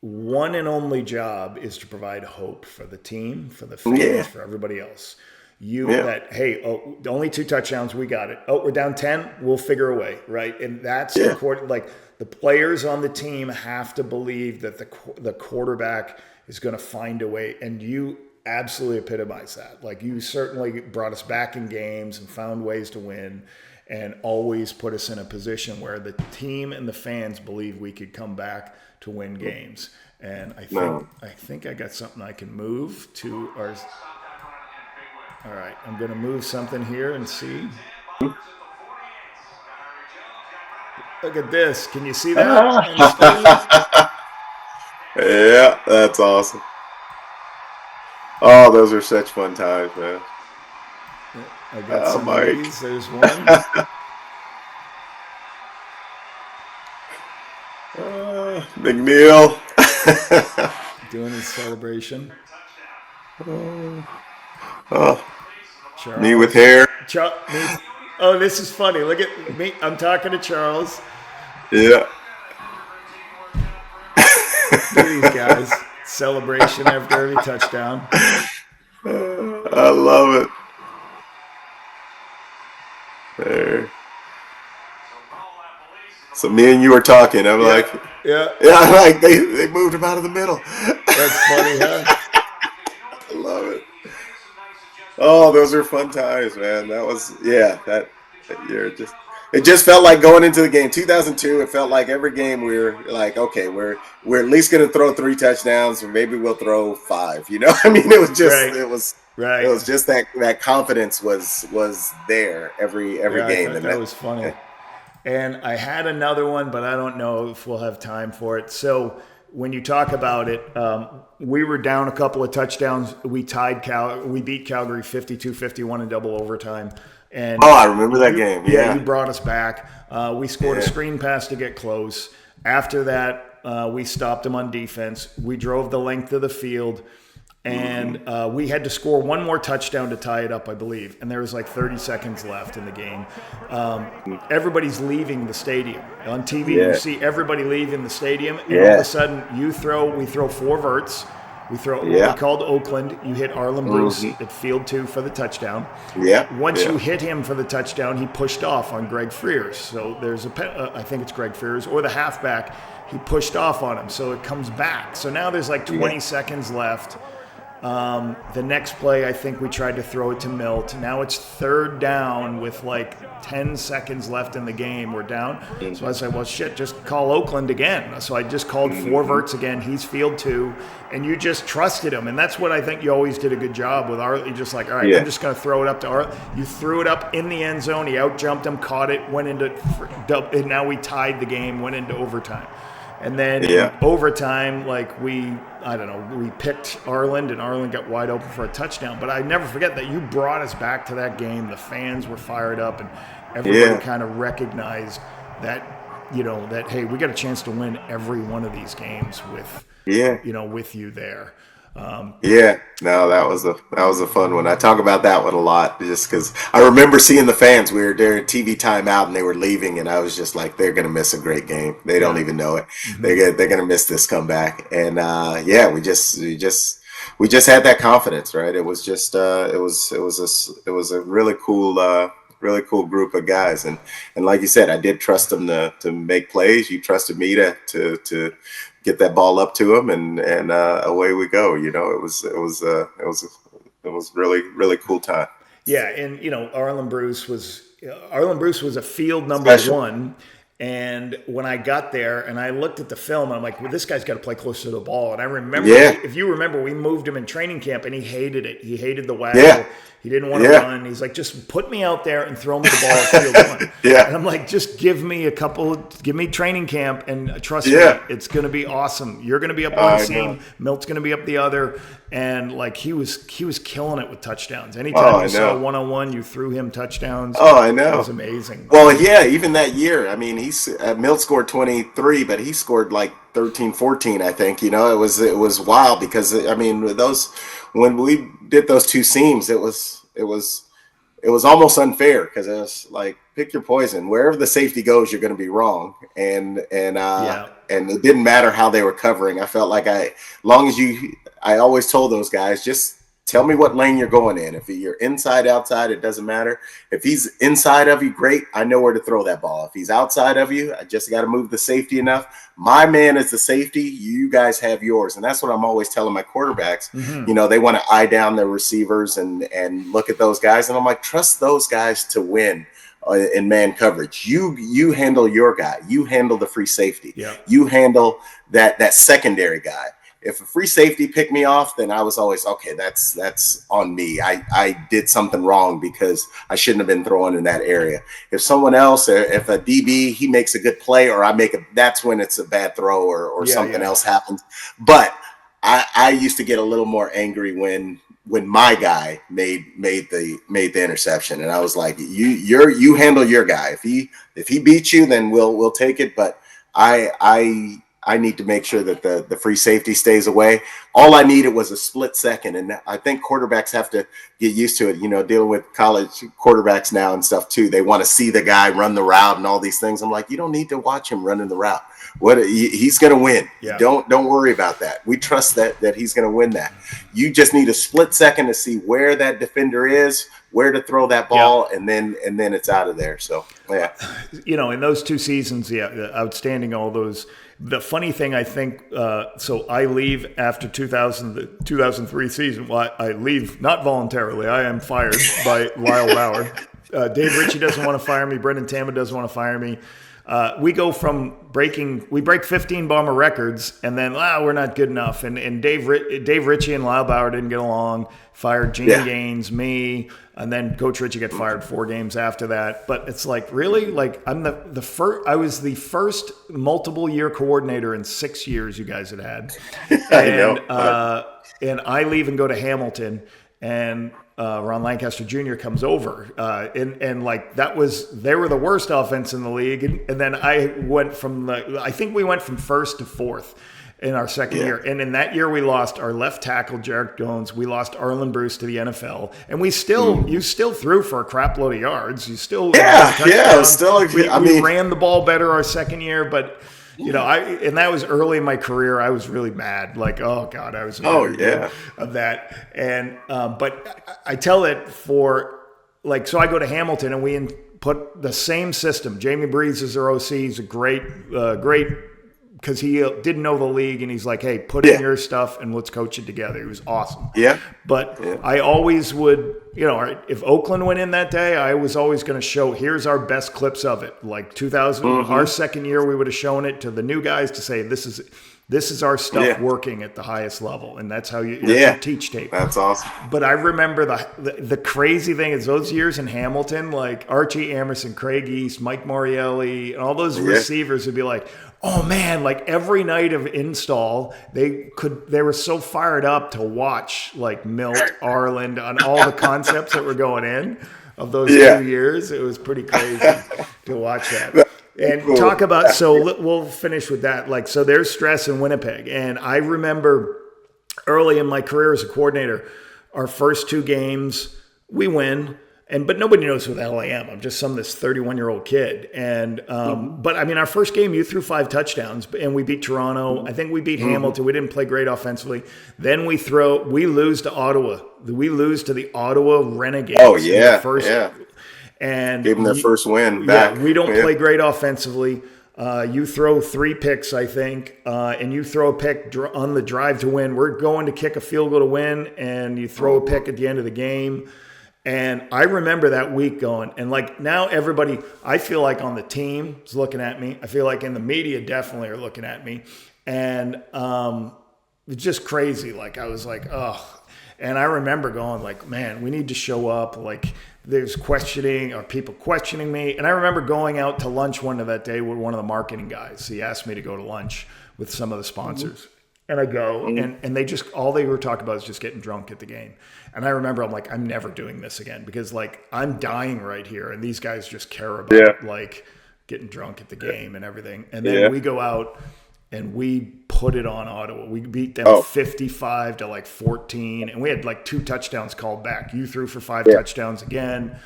one and only job is to provide hope for the team, for the fans, for everybody else. Only 2 touchdowns, we got it. Oh, we're down 10, we'll figure a way, right? And that's the players on the team have to believe that the quarterback is going to find a way, and you absolutely epitomize that. Like, you certainly brought us back in games and found ways to win, and always put us in a position where the team and the fans believe we could come back to win games. And I think I got something I can move to our. All right, I'm going to move something here and see. Look at this. Can you see that? Yeah, that's awesome. Oh, those are such fun times, man. I got Oh, some of Mike. these. There's one. McNeil. Doing his celebration. Oh, Charles. me with hair. Oh, this is funny. Look at me. I'm talking to Charles. Yeah. Look at these guys. Celebration after every touchdown. I love it. There. So me and you were talking. I'm like, yeah. I'm like they moved him out of the middle. That's funny, huh? I love it. Oh, those are fun times, man. That was that year it just felt like going into the game. 2002, it felt like every game we were like, okay, we're at least gonna throw 3 touchdowns, or maybe we'll throw 5. You know, I mean, it was just right. it was right. It was just that confidence was there every game. I thought that was funny. And I had another one, but I don't know if we'll have time for it. So when you talk about it, we were down a couple of touchdowns. We beat Calgary 52-51 in double overtime. And I remember that game. Yeah, you brought us back. We scored a screen pass to get close. After that, we stopped them on defense. We drove the length of the field. And we had to score one more touchdown to tie it up, I believe. And there was like 30 seconds left in the game. Everybody's leaving the stadium. On TV, you see everybody leaving the stadium. And all of a sudden, we throw 4 verts. We throw what we called Oakland. You hit Arlen Bruce at field 2 for the touchdown. Once you hit him for the touchdown, he pushed off on Greg Frears. So there's I think it's Greg Frears, or the halfback. He pushed off on him. So it comes back. So now there's like 20 seconds left. The next play, I think we tried to throw it to Milt. Now it's 3rd down with like 10 seconds left in the game. We're down. So I said, well, shit, just call Oakland again. So I just called 4 verts again. He's field 2. And you just trusted him. And that's what I think you always did a good job with Arlen. You're just like, all right, I'm just going to throw it up to Arlen. You threw it up in the end zone. He out-jumped him, caught it, went into – and now we tied the game, went into overtime. And then in overtime, like we picked Arlen, and Arlen got wide open for a touchdown. But I never forget that you brought us back to that game. The fans were fired up, and everybody kind of recognized that, that, hey, we got a chance to win every one of these games with, with you there. No, that was a fun one. I talk about that one a lot just because I remember seeing the fans. We were during TV timeout and they were leaving, and I was just like, they're gonna miss a great game. They don't even know it. They're gonna miss this comeback. And we just had that confidence, right? It was just it was a really cool group of guys, and like you said, I did trust them to make plays. You trusted me to get that ball up to him, and away we go. It was really cool time. Yeah, and Arlen Bruce was a field number 1. And when I got there and I looked at the film, I'm like, well, this guy's got to play closer to the ball. And I remember, if you remember, we moved him in training camp and he hated it. He hated the waggle. Yeah. He didn't want to run. He's like, just put me out there and throw me the ball at field 1. And I'm like, just give me training camp and trust me, it's going to be awesome. You're going to be up one seam. Milt's going to be up the other. And like he was killing it with touchdowns. Anytime you saw one-on-one, you threw him touchdowns. Oh, I know. It was amazing. Well, even that year, I mean, Milt scored 23, but he scored like 13, 14, I think. It was wild because, I mean, when we did those 2 seams, it was almost unfair because it was like, pick your poison. Wherever the safety goes, you're going to be wrong. And it didn't matter how they were covering. I felt like I always told those guys, just tell me what lane you're going in. If you're inside, outside, it doesn't matter. If he's inside of you, great. I know where to throw that ball. If he's outside of you, I just got to move the safety enough. My man is the safety. You guys have yours. And that's what I'm always telling my quarterbacks. They want to eye down their receivers and look at those guys. And I'm like, trust those guys to win in man coverage. You handle your guy. You handle the free safety. You handle that secondary guy. If a free safety picked me off, then I was always, okay, that's on me. I did something wrong because I shouldn't have been throwing in that area. If someone else, if a DB, he makes a good play or that's when it's a bad throw or something else happens. But I used to get a little more angry when my guy made the interception, and I was like, you handle your guy. If he beats you, then we'll take it. But I need to make sure that the free safety stays away. All I needed was a split second, and I think quarterbacks have to get used to it. You know, dealing with college quarterbacks now and stuff too. They want to see the guy run the route and all these things. I'm like, you don't need to watch him running the route. He's going to win. Yeah. Don't worry about that. We trust that he's going to win that. You just need a split second to see where that defender is, where to throw that ball, and then it's out of there. So yeah, you know, in those 2 seasons, outstanding. All those. The funny thing, I think, so I leave after the 2003 season. Well, I leave not voluntarily. I am fired by Lyle Bauer. Dave Ritchie doesn't want to fire me. Brendan Tama doesn't want to fire me. We go from we break 15 Bomber records, and then we're not good enough. And Dave Ritchie and Lyle Bauer didn't get along. Fired Gene Gaines, me, and then Coach Ritchie got fired 4 games after that. But it's like, really, like I'm the first. I was the first multiple year coordinator in 6 years you guys had. And, I know. And I leave and go to Hamilton, and Ron Lancaster Jr. comes over, and like they were the worst offense in the league, and then I think we went from 1st to 4th in our second year, and in that year we lost our left tackle Jarek Jones, we lost Arlen Bruce to the NFL, and you still threw for a crap load of yards, you still we ran the ball better our second year, but. You know, and that was early in my career. I was really mad. Like, oh God, I was of that. And but I tell it for like, so I go to Hamilton and we put the same system. Jamie Breeze is our OC. He's a great because he didn't know the league, and he's like, hey, put in your stuff and let's coach it together. He was awesome. Yeah. But I always would, you know, if Oakland went in that day, I was always going to show, here's our best clips of it. Like 2000, our second year, we would have shown it to the new guys to say, this is our stuff working at the highest level. And that's how you teach tape. That's awesome. But I remember the crazy thing is those years in Hamilton, like Archie Emerson, Craig East, Mike Morielli, and all those receivers would be like, oh man, like every night of install, they were so fired up to watch like Milt, Arland, on all the concepts that were going in of those 2 years. It was pretty crazy to watch that. And talk about, so we'll finish with that. Like, so there's stress in Winnipeg. And I remember early in my career as a coordinator, our first 2 games, we win. But nobody knows who the hell I am. I'm just this 31-year-old kid. And but I mean, our first game, you threw 5 touchdowns, and we beat Toronto. I think we beat Hamilton. We didn't play great offensively. Then we lose to Ottawa. We lose to the Ottawa Renegades. Oh yeah, and gave them their first win back. Yeah, we don't play great offensively. You throw 3 picks, I think, and you throw a pick on the drive to win. We're going to kick a field goal to win, and you throw a pick at the end of the game. And I remember that week going, and like now everybody, I feel like on the team is looking at me. I feel like in the media definitely are looking at me. And it's just crazy. Like I was like, oh. And I remember going like, man, we need to show up. Like there's questioning or people questioning me. And I remember going out to lunch one of that day with one of the marketing guys. He asked me to go to lunch with some of the sponsors. And I go, and they just, all they were talking about is just getting drunk at the game. And I remember, I'm like, I'm never doing this again because, like, I'm dying right here. And these guys just care about, like, getting drunk at the game and everything. And then we go out and we put it on Ottawa. We beat them 55 to, like, 14. And we had, like, 2 touchdowns called back. You threw for 5 touchdowns again.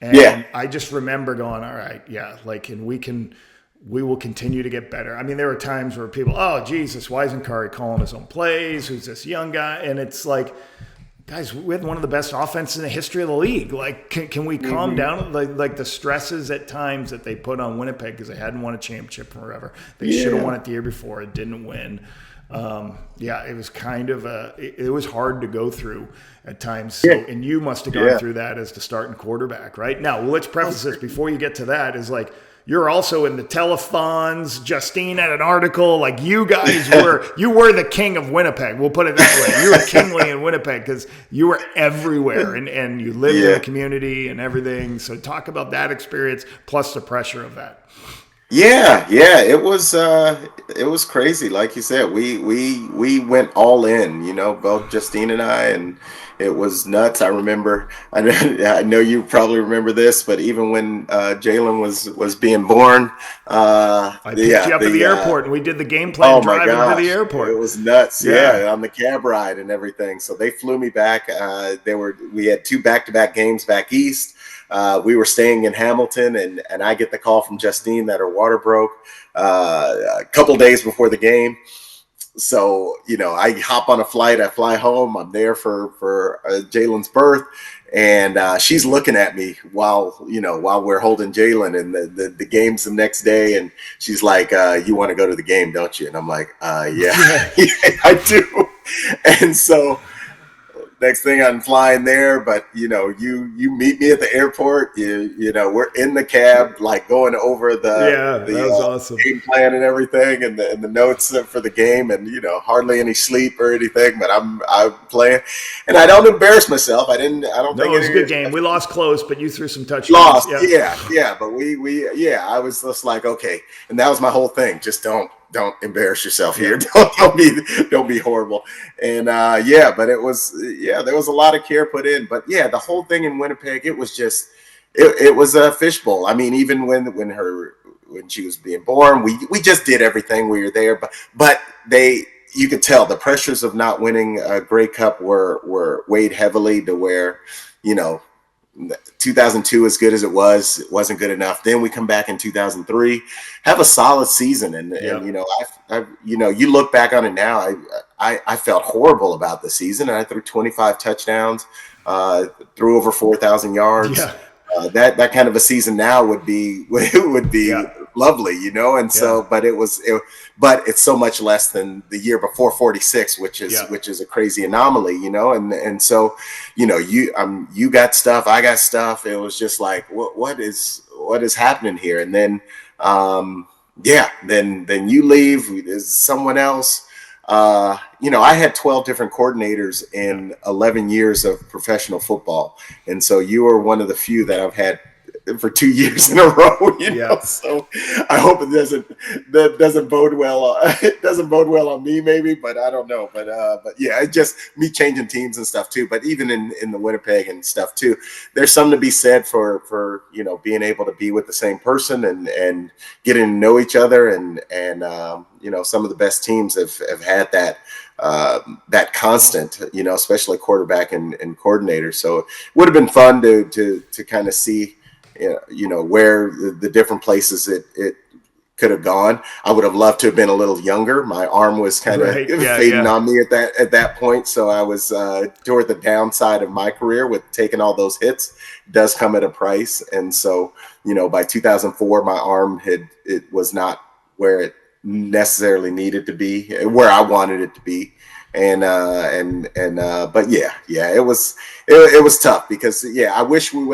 And I just remember going, all right, like, and we will continue to get better. I mean, there were times where people, oh, Jesus, why isn't Khari calling his own plays? Who's this young guy? And it's like, guys, we had one of the best offenses in the history of the league. Like, can we calm down? Like the stresses at times that they put on Winnipeg because they hadn't won a championship or whatever. They should have won it the year before. It didn't win. It was kind of it was hard to go through at times. So, and you must have gone through that as the starting quarterback, right? Now, let's preface this before you get to that is like, you're also in the telethons. Justine had an article. Like you guys you were the king of Winnipeg. We'll put it that way. You were kingly in Winnipeg because you were everywhere and you lived in the community and everything. So talk about that experience plus the pressure of that. Yeah, it was crazy. Like you said, we went all in, both Justine and I, and it was nuts. I remember, I know you probably remember this, but even when Jalen was being born, I picked you up at the the airport and we did the game plan oh my driving to the gosh, it airport. was nuts. Yeah. Yeah, on the cab ride and everything. So they flew me back. We had two back-to-back games back east. We were staying in Hamilton, and I get the call from Justine that her water broke a couple days before the game. So I hop on a flight. I fly home. I'm there for Jalen's birth, and she's looking at me while we're holding Jalen, and the game's the next day, and she's like, "You want to go to the game, don't you?" And I'm like, "Yeah, Yeah. yeah, I do." And so next thing I'm flying there, but you meet me at the airport. We're in the cab, like going over Yeah. That was the awesome. game plan and everything, and the notes for the game, and hardly any sleep or anything. But I'm playing, and I don't embarrass myself. I don't No, think it was a good any game. We lost close, but you threw some touchdowns. lost. Yeah. Yeah, but yeah. I was just like, okay, and that was my whole thing. Just don't embarrass yourself here. Yeah. Don't be horrible. And yeah, but there was a lot of care put in. But yeah, the whole thing in Winnipeg, it was just it was a fishbowl. I mean, even when she was being born, we just did everything. We were there, but you could tell the pressures of not winning a Grey Cup were weighed heavily to where, you know, 2002, as good as it wasn't good enough. Then we come back in 2003, have a solid season, and Yeah. you look back on it now. I felt horrible about the season, and I threw 25 touchdowns, threw over 4,000 yards. Yeah. That kind of a season now would be Yeah. lovely, and Yeah. so, but it's so much less than the year before, 46, which Yeah. is a crazy anomaly, and so, you got stuff, I got stuff. It was just like, what is happening here? And then yeah, then you leave, there's someone else. I had 12 different coordinators Yeah. in 11 years of professional football, and so you were one of the few that I've had for 2 years in a row. Yeah. So I hope that doesn't bode well. It doesn't bode well on me, maybe, but I don't know. But yeah, it just me changing teams and stuff too. But even in the Winnipeg and stuff too, there's something to be said for being able to be with the same person and getting to know each other, and some of the best teams have had that constant, especially quarterback and coordinator. So it would have been fun to kind of see, where the different places it could have gone. I would have loved to have been a little younger. My arm was kind of Right. Yeah. fading Yeah. on me at that point. So I was toward the downside of my career with taking all those hits. It does come at a price. And so, by 2004, my arm it was not where it necessarily needed to be, where I wanted it to be. But yeah, it was tough because I wish we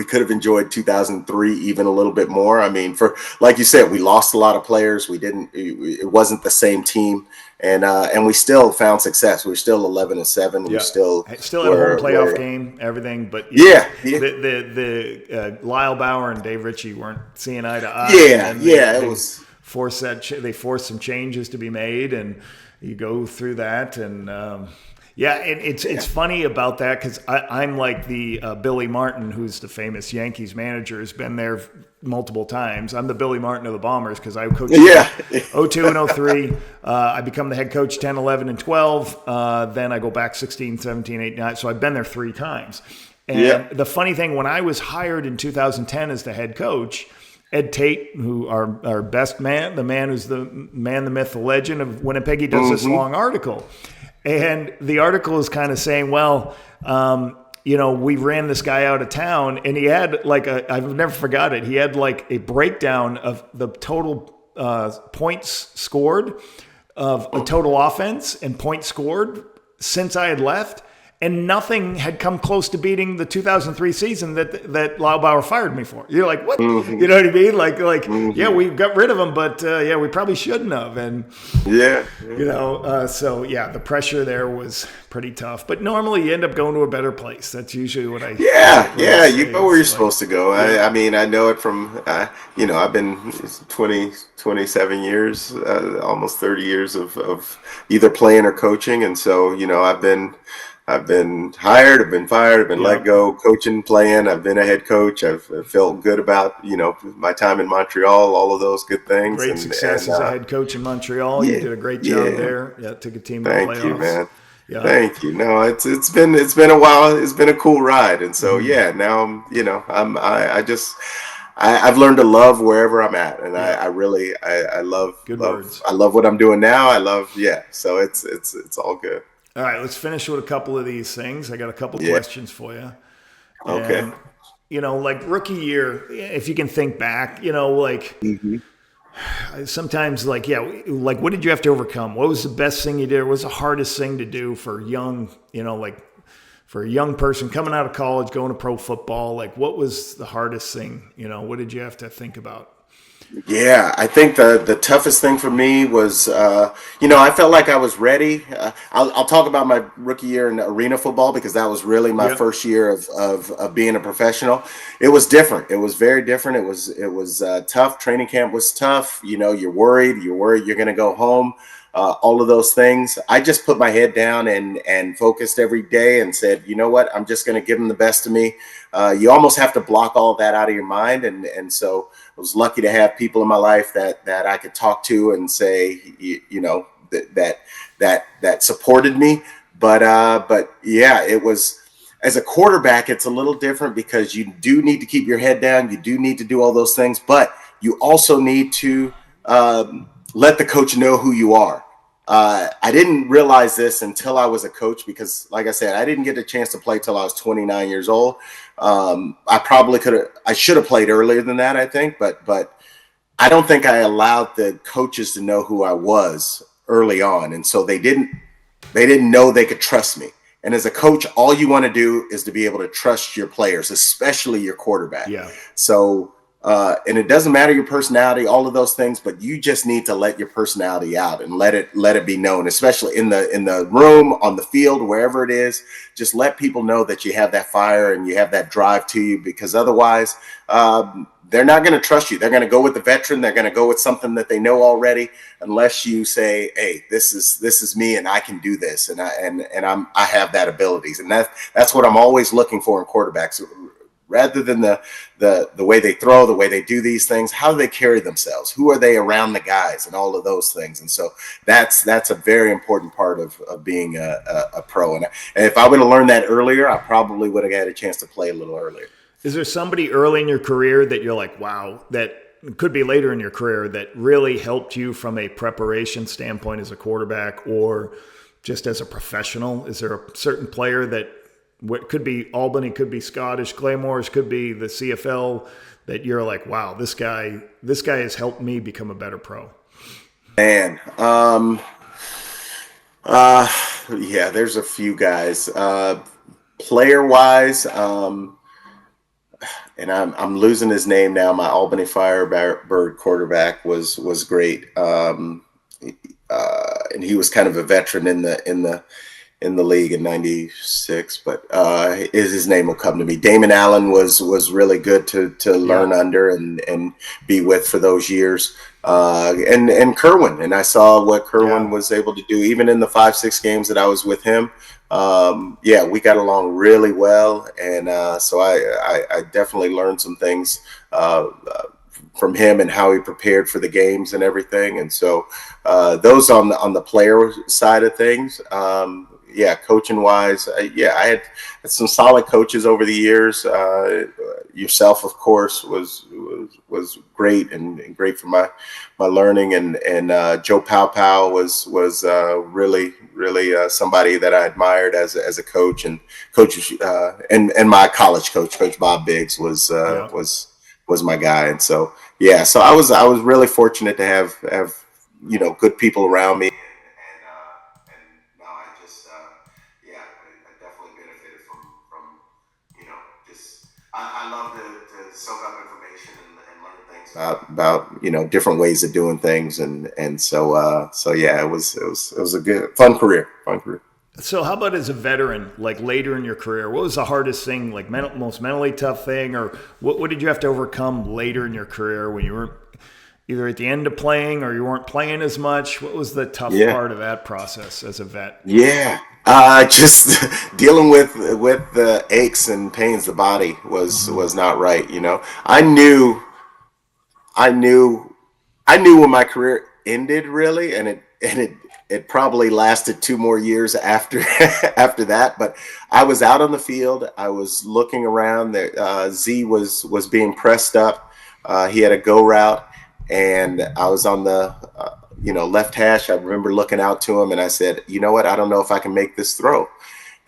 could have enjoyed 2003 even a little bit more. I mean, for like you said, we lost a lot of players. It wasn't the same team, and we still found success. We're still 11-7. We Yeah. still Still had a home playoff game, everything, but yeah, the Lyle Bauer and Dave Ritchie weren't seeing eye to eye. And it was they forced some changes to be made, and you go through that, and it's funny about that because I'm like the Billy Martin, who's the famous Yankees manager, has been there multiple times. I'm the Billy Martin of the Bombers because I coached 02 and 03. I become the head coach 10, 11, and 12. Then I go back 16, 17, 18, 9. So I've been there 3 times. And the funny thing, when I was hired in 2010 as the head coach, Ed Tate, who our best man, the man who's the man, the myth, the legend of Winnipeg, he does this long article. And the article is kind of saying, well, we ran this guy out of town, and he had I've never forgot it. He had like a breakdown of the total points scored of a total offense and points scored since I had left. and nothing had come close to beating the 2003 season that Laubauer fired me for. You're like, what? Mm-hmm. You know what I mean? Like, Mm-hmm. yeah, we got rid of him, but yeah, we probably shouldn't have. And yeah. you know, so yeah, the pressure there was pretty tough. But normally you end up going to a better place. That's usually what I you go where you're supposed to go. I mean, I know it from you know, I've been 27 years, almost 30 years of either playing or coaching, and so you know, I've been hired, I've been fired, I've been let go, coaching, playing. I've been a head coach. I've felt good about, you know, my time in Montreal, all of those good things. Great success as a head coach in Montreal. You did a great job there. Yeah, took a team to the playoffs. Thank you, man. Yeah. Thank you. No, it's been a while. It's been a cool ride, and so now I'm, you know, I've learned to love wherever I'm at, and I really love what I'm doing now. So it's all good. All right, let's finish with a couple of these things. I got a couple questions for you. Okay. And, you know, like rookie year, if you can think back, you know, like sometimes like, like what did you have to overcome? What was the best thing you did? What was the hardest thing to do for young, you know, like for a young person coming out of college, going to pro football? Like what was the hardest thing? You know, what did you have to think about? Yeah, I think the toughest thing for me was, you know, I felt like I was ready. I'll talk about my rookie year in arena football because that was really my first year of being a professional. It was different. It was very different. It was tough. Training camp was tough. You know, you're worried you're going to go home. All of those things. I just put my head down and focused every day and said, you know what, I'm just going to give them the best of me. You almost have to block all that out of your mind. And so I was lucky to have people in my life that I could talk to and say, you know, that supported me. But yeah, it was, as a quarterback, it's a little different because you do need to keep your head down. You do need to do all those things, but you also need to, let the coach know who you are. I didn't realize this until I was a coach because, like I said, I didn't get a chance to play till I was 29 years old. I should have played earlier than that, I think, but I don't think I allowed the coaches to know who I was early on. And so they didn't know they could trust me. And as a coach, all you want to do is to be able to trust your players, especially your quarterback. Yeah. So, and it doesn't matter your personality, all of those things, but you just need to let your personality out and let it be known, especially in the room, on the field, wherever it is. Just let people know that you have that fire and you have that drive to you, because otherwise, they're not going to trust you. They're going to go with the veteran. They're going to go with something that they know already, unless you say, "Hey, this is me, and I can do this, and I have that abilities." And that's what I'm always looking for in quarterbacks. Rather than the way they throw, the way they do these things, how do they carry themselves? Who are they around the guys, and all of those things? And so that's a very important part of being a pro. And if I would have learned that earlier, I probably would have had a chance to play a little earlier. Is there somebody early in your career that you're like, wow, that could be later in your career that really helped you from a preparation standpoint as a quarterback or just as a professional? Is there a certain player that what could be Albany, could be Scottish Claymores, could be the CFL that you're like, wow, this guy has helped me become a better pro? Man, yeah, there's a few guys. Player wise, and I'm losing his name now. My Albany Firebird quarterback was great, and he was kind of a veteran in the league in '96, but his name will come to me. Damon Allen was really good to learn under and be with for those years. And Kerwin, and I saw what Kerwin was able to do even in the 5-6 games that I was with him. We got along really well, and so I definitely learned some things from him and how he prepared for the games and everything. And so those on the player side of things. Coaching wise, I had some solid coaches over the years. Yourself, of course, was great and great for my learning. And Joe Pow was really somebody that I admired as a coach, and coaches and my college coach, Coach Bob Biggs, was my guy. And so so I was really fortunate to have good people around me. soak up information and learn things about different ways of doing things, and so yeah, it was a good fun career. So how about as a veteran, like later in your career, what was the hardest thing, like most mentally tough thing, or what did you have to overcome later in your career when you were either at the end of playing or you weren't playing as much? What was the tough part of that process as a vet? Yeah. Just dealing with the aches and pains, the body was not right. I knew when my career ended, really, and it probably lasted 2 more years after after that. But I was out on the field. I was looking around. There, Z was being pressed up. He had a go route, and I was on the left hash. I remember looking out to him, and I said, "You know what? I don't know if I can make this throw."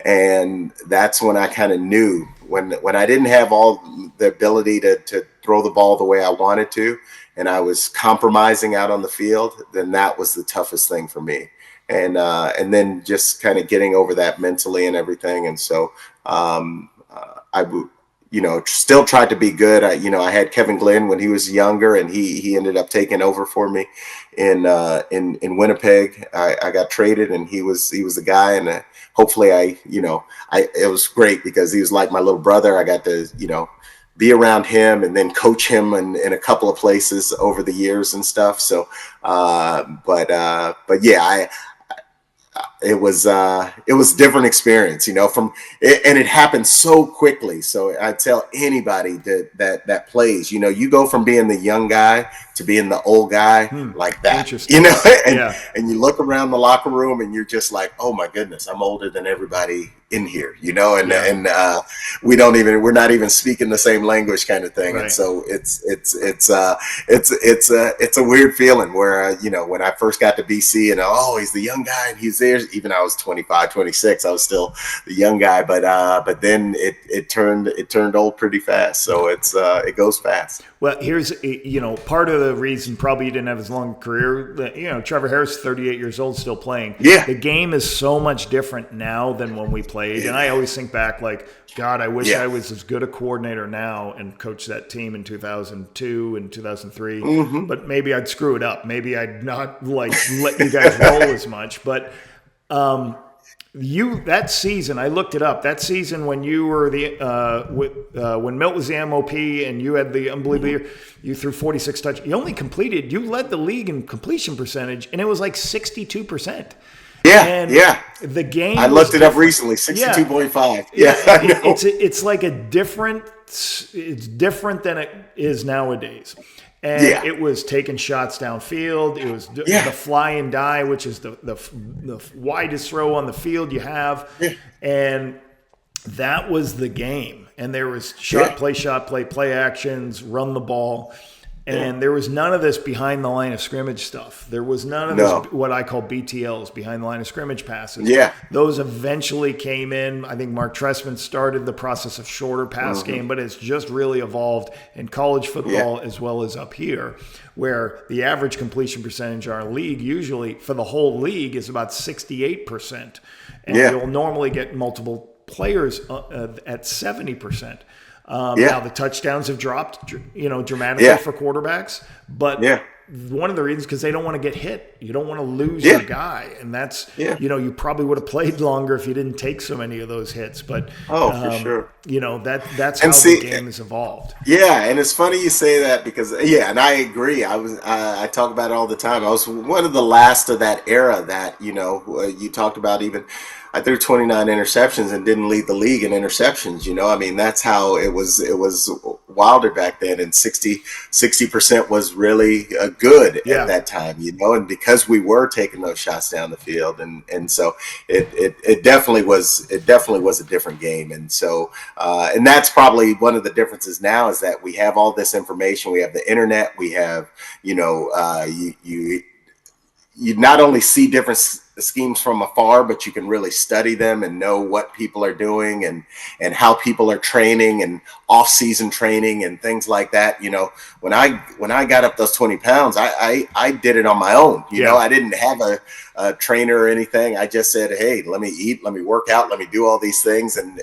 And that's when I kind of knew, when I didn't have all the ability to throw the ball the way I wanted to, and I was compromising out on the field, then that was the toughest thing for me. And then just kind of getting over that mentally and everything. And so I still tried to be good. I had Kevin Glenn when he was younger, and he ended up taking over for me in Winnipeg. I got traded, and he was the guy. And hopefully it was great because he was like my little brother. I got to, be around him and then coach him in a couple of places over the years and stuff. So, but yeah, it was a different experience, and it happened so quickly. So I tell anybody that plays, you go from being the young guy to being the old guy like that, and you look around the locker room and you're just like, oh my goodness, I'm older than everybody in here, and we're not even speaking the same language kind of thing. Right. And so it's a weird feeling where, when I first got to BC and, he's the young guy and he's there, even I was 25, 26, I was still the young guy, but then it turned old pretty fast. So it goes fast. Well, here's, part of the reason probably you didn't have as long a career. Trevor Harris, 38 years old, still playing. Yeah. The game is so much different now than when we played. Yeah. And I always think back like, God, I wish I was as good a coordinator now and coached that team in 2002 and 2003. Mm-hmm. But maybe I'd screw it up. Maybe I'd not let you guys roll as much. But that season, I looked it up. That season when you were when Milt was the MOP and you had the unbelievable year, you threw 46 touchdowns. You led the league in completion percentage, and it was like 62%. Yeah. The game. I looked it up recently, 62.5. Yeah. It's like it's different than it is nowadays. And it was taking shots downfield. It was the fly and die, which is the widest throw on the field you have. Yeah. And that was the game. And there was shot play actions, run the ball. And there was none of this behind the line of scrimmage stuff. There was none of this, what I call BTLs, behind the line of scrimmage passes. Yeah. Those eventually came in. I think Mark Trestman started the process of shorter pass game, but it's just really evolved in college football as well as up here, where the average completion percentage in our league usually for the whole league is about 68%. And you'll normally get multiple players at 70%. Now the touchdowns have dropped, dramatically for quarterbacks, but one of the reasons because they don't want to get hit. You don't want to lose your guy, and that's you probably would have played longer if you didn't take so many of those hits. But for sure, that's how the game has evolved. Yeah, and it's funny you say that because and I agree. I talk about it all the time. I was one of the last of that era that you talked about. Even I threw 29 interceptions and didn't lead the league in interceptions. I mean, that's how it was wilder back then, and 60% was really good at that time, and because we were taking those shots down the field, and so it definitely was a different game. And so and that's probably one of the differences now is that we have all this information. We have the internet. We have you not only see different schemes from afar, but you can really study them and know what people are doing and how people are training and off-season training and things like that. When I got up those 20 pounds, I did it on my own. I didn't have trainer or anything. I just said, hey, let me eat, let me work out, let me do all these things and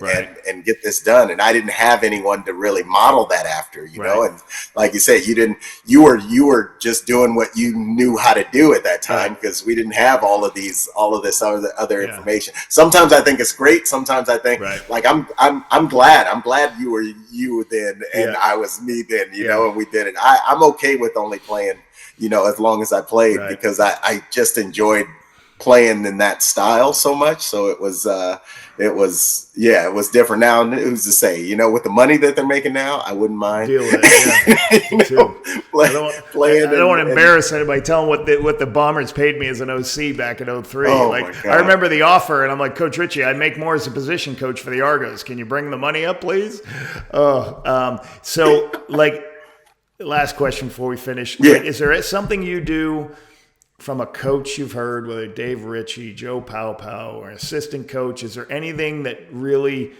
get this done. And I didn't have anyone to really model that after, you know. And like you said, you were just doing what you knew how to do at that time, because we didn't have all of this other information. Sometimes I think it's great. Sometimes I think like I'm glad you were you then and I was me then, you know, and we did it. I'm okay with only playing, you know, as long as I played, because I just enjoyed playing in that style so much. So it was different. Now, who's to say, you know, with the money that they're making now, I wouldn't mind. Deal with it, I don't want to embarrass anybody telling what the Bombers paid me as an OC back in 03. I remember the offer, and I'm like, Coach Ritchie, I'd make more as a position coach for the Argos. Can you bring the money up, please? So like, last question before we finish. Like, is there something you do from a coach you've heard, whether Dave Ritchie, Joe Pau, or assistant coach? Is there anything that really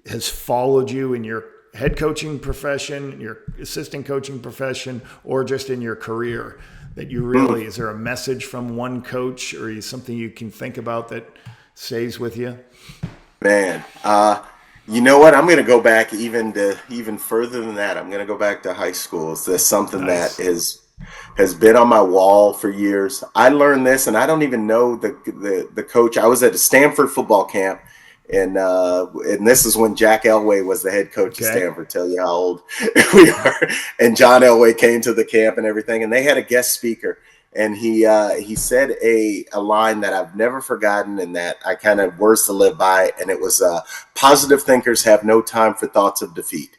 has followed you in your head coaching profession, your assistant coaching profession, or just in your career that you really, is there a message from one coach, or is something you can think about that stays with you? Man, you know what? I'm going to go back even further than that. I'm going to go back to high school. There's something that has been on my wall for years. I learned this, and I don't even know the coach. I was at a Stanford football camp, and this is when Jack Elway was the head coach of Stanford. Tell you how old we are. And John Elway came to the camp and everything, and they had a guest speaker. And he said a line that I've never forgotten, and that I kind of words to live by. And it was, positive thinkers have no time for thoughts of defeat.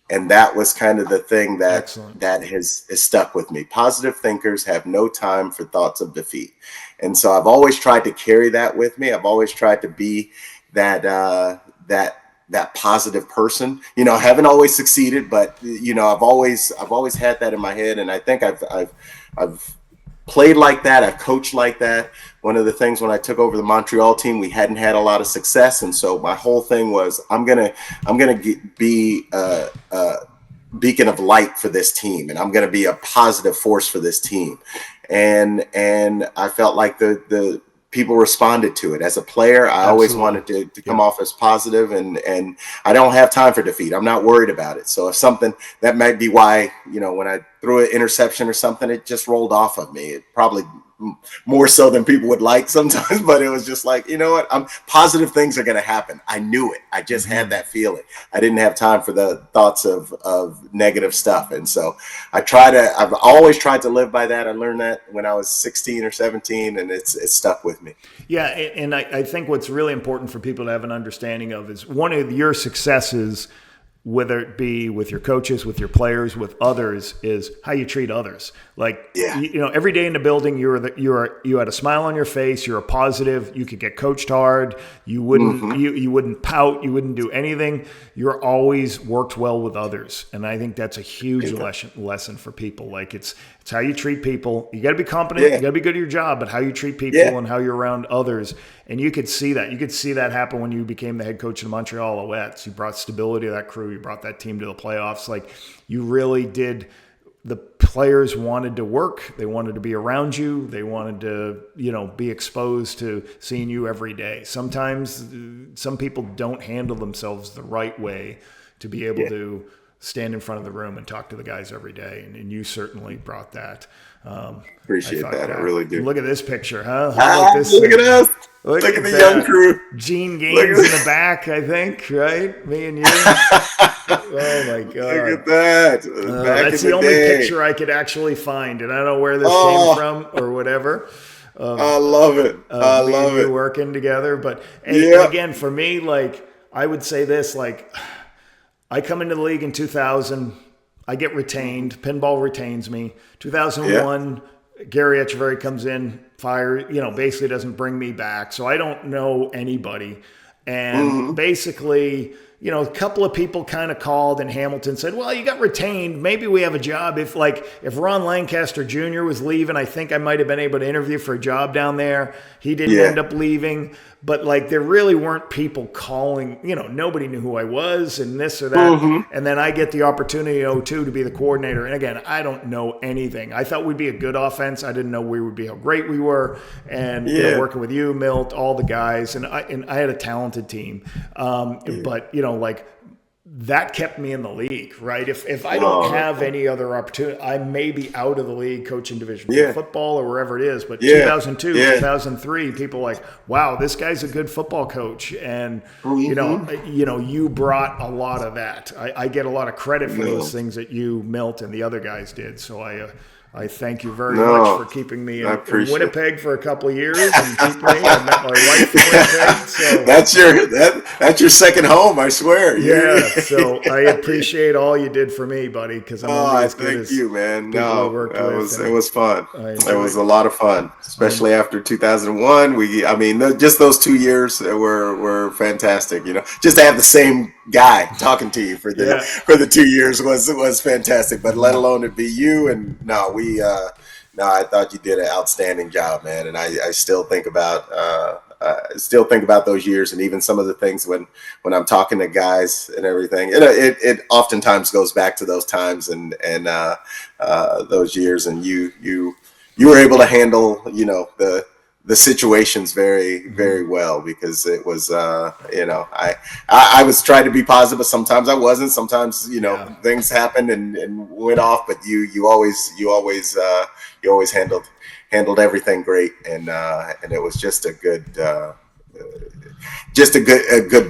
And that was kind of the thing that has stuck with me. Positive thinkers have no time for thoughts of defeat. And so I've always tried to carry that with me. I've always tried to be that positive person. You know, I haven't always succeeded, but you know, I've always had that in my head. And I think I've played like that. I've coached like that. One of the things when I took over the Montreal team, we hadn't had a lot of success, and so my whole thing was I'm gonna be a beacon of light for this team, and I'm gonna be a positive force for this team. And I felt like the people responded to it. As a player, I always wanted to come off as positive, and I don't have time for defeat. I'm not worried about it. So if something, that might be why, you know, when I threw an interception or something, it just rolled off of me. It probably more so than people would like sometimes, but it was just like, you know what, positive things are going to happen. I knew it. I just had that feeling. I didn't have time for the thoughts of negative stuff. And so I've always tried to live by that. I learned that when I was 16 or 17, and it's stuck with me. Yeah. And I think what's really important for people to have an understanding of is one of your successes, whether it be with your coaches, with your players, with others, is how you treat others. Like, you know, every day in the building, you had a smile on your face. You're a positive. You could get coached hard. You wouldn't you wouldn't pout. You wouldn't do anything. You're always worked well with others, and I think that's a huge lesson for people. Like, it's how you treat people. You got to be competent. You got to be good at your job, but how you treat people and how you're around others. And you could see that. You could see that happen when you became the head coach of the Montreal Alouettes. You brought stability to that crew. You brought that team to the playoffs. Like, you really did. The players wanted to work. They wanted to be around you. They wanted to, you know, be exposed to seeing you every day. Sometimes some people don't handle themselves the right way to be able to stand in front of the room and talk to the guys every day. And you certainly brought that. Appreciate that. I really do. Look at this picture, huh? How about this look at us. Look at the young crew. Gene Gaines in the back, I think, right? Me and you. Oh, my God. Look at that. That's the only picture I could actually find, and I don't know where this came from or whatever. I love it. I love it. Working together. But again, for me, like, I would say this, like, I come into the league in 2000. I get retained. Pinball retains me. 2001, Gary Echeverry comes in, basically doesn't bring me back. So I don't know anybody. And basically, a couple of people kind of called, and Hamilton said, well, you got retained. Maybe we have a job. If Ron Lancaster Jr. was leaving, I think I might have been able to interview for a job down there. He didn't end up leaving. But there really weren't people calling, nobody knew who I was and this or that. Mm-hmm. And then I get the opportunity in 2002 to be the coordinator. And again, I don't know anything. I thought we'd be a good offense. I didn't know we would be how great we were. And working with you, Milt, all the guys, and I had a talented team. But that kept me in the league, right? If I don't have any other opportunity, I may be out of the league coaching Division III football or wherever it is. But 2002, 2003, people were like, wow, this guy's a good football coach. And, you brought a lot of that. I get a lot of credit for those things that you, Milt, and the other guys did. So I thank you very much for keeping me in Winnipeg for a couple of years and keep me. I met my wife in Winnipeg. So that's your second home, I swear. Yeah, so I appreciate all you did for me, buddy. Because I'm thank you, man. No, it was fun. It was a lot of fun, especially after 2001. Just those 2 years were fantastic. Just to have the same guy talking to you for the 2 years was fantastic. But let alone it be you, and I thought you did an outstanding job, man. And I still think about those years, and even some of the things when I'm talking to guys and everything. It oftentimes goes back to those times and those years, and you were able to handle the situations very, very well, because it was I was trying to be positive, but sometimes I wasn't. Sometimes things happened and went off, but you always handled everything great, and it was just a good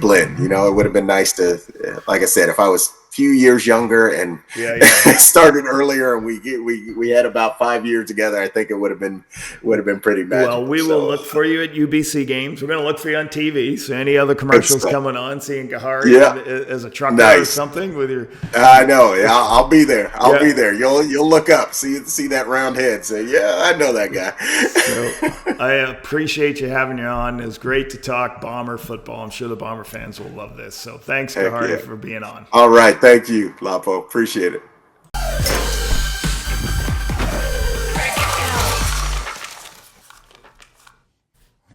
blend. It would have been nice to, like I said, if I was a few years younger and started earlier, and we had about 5 years together, I think it would have been pretty magical. Well, we will look for you at UBC games. We're going to look for you on TV. So any other commercials coming on, seeing Khari as a trucker or something with your. I know. Yeah, I'll be there. I'll be there. You'll look up, see that round head, say, yeah, I know that guy. So I appreciate you having you on. It was great to talk Bomber football. I'm sure the Bomber fans will love this. So thanks, Khari, for being on. All right. Thank you, Lapo. Appreciate it.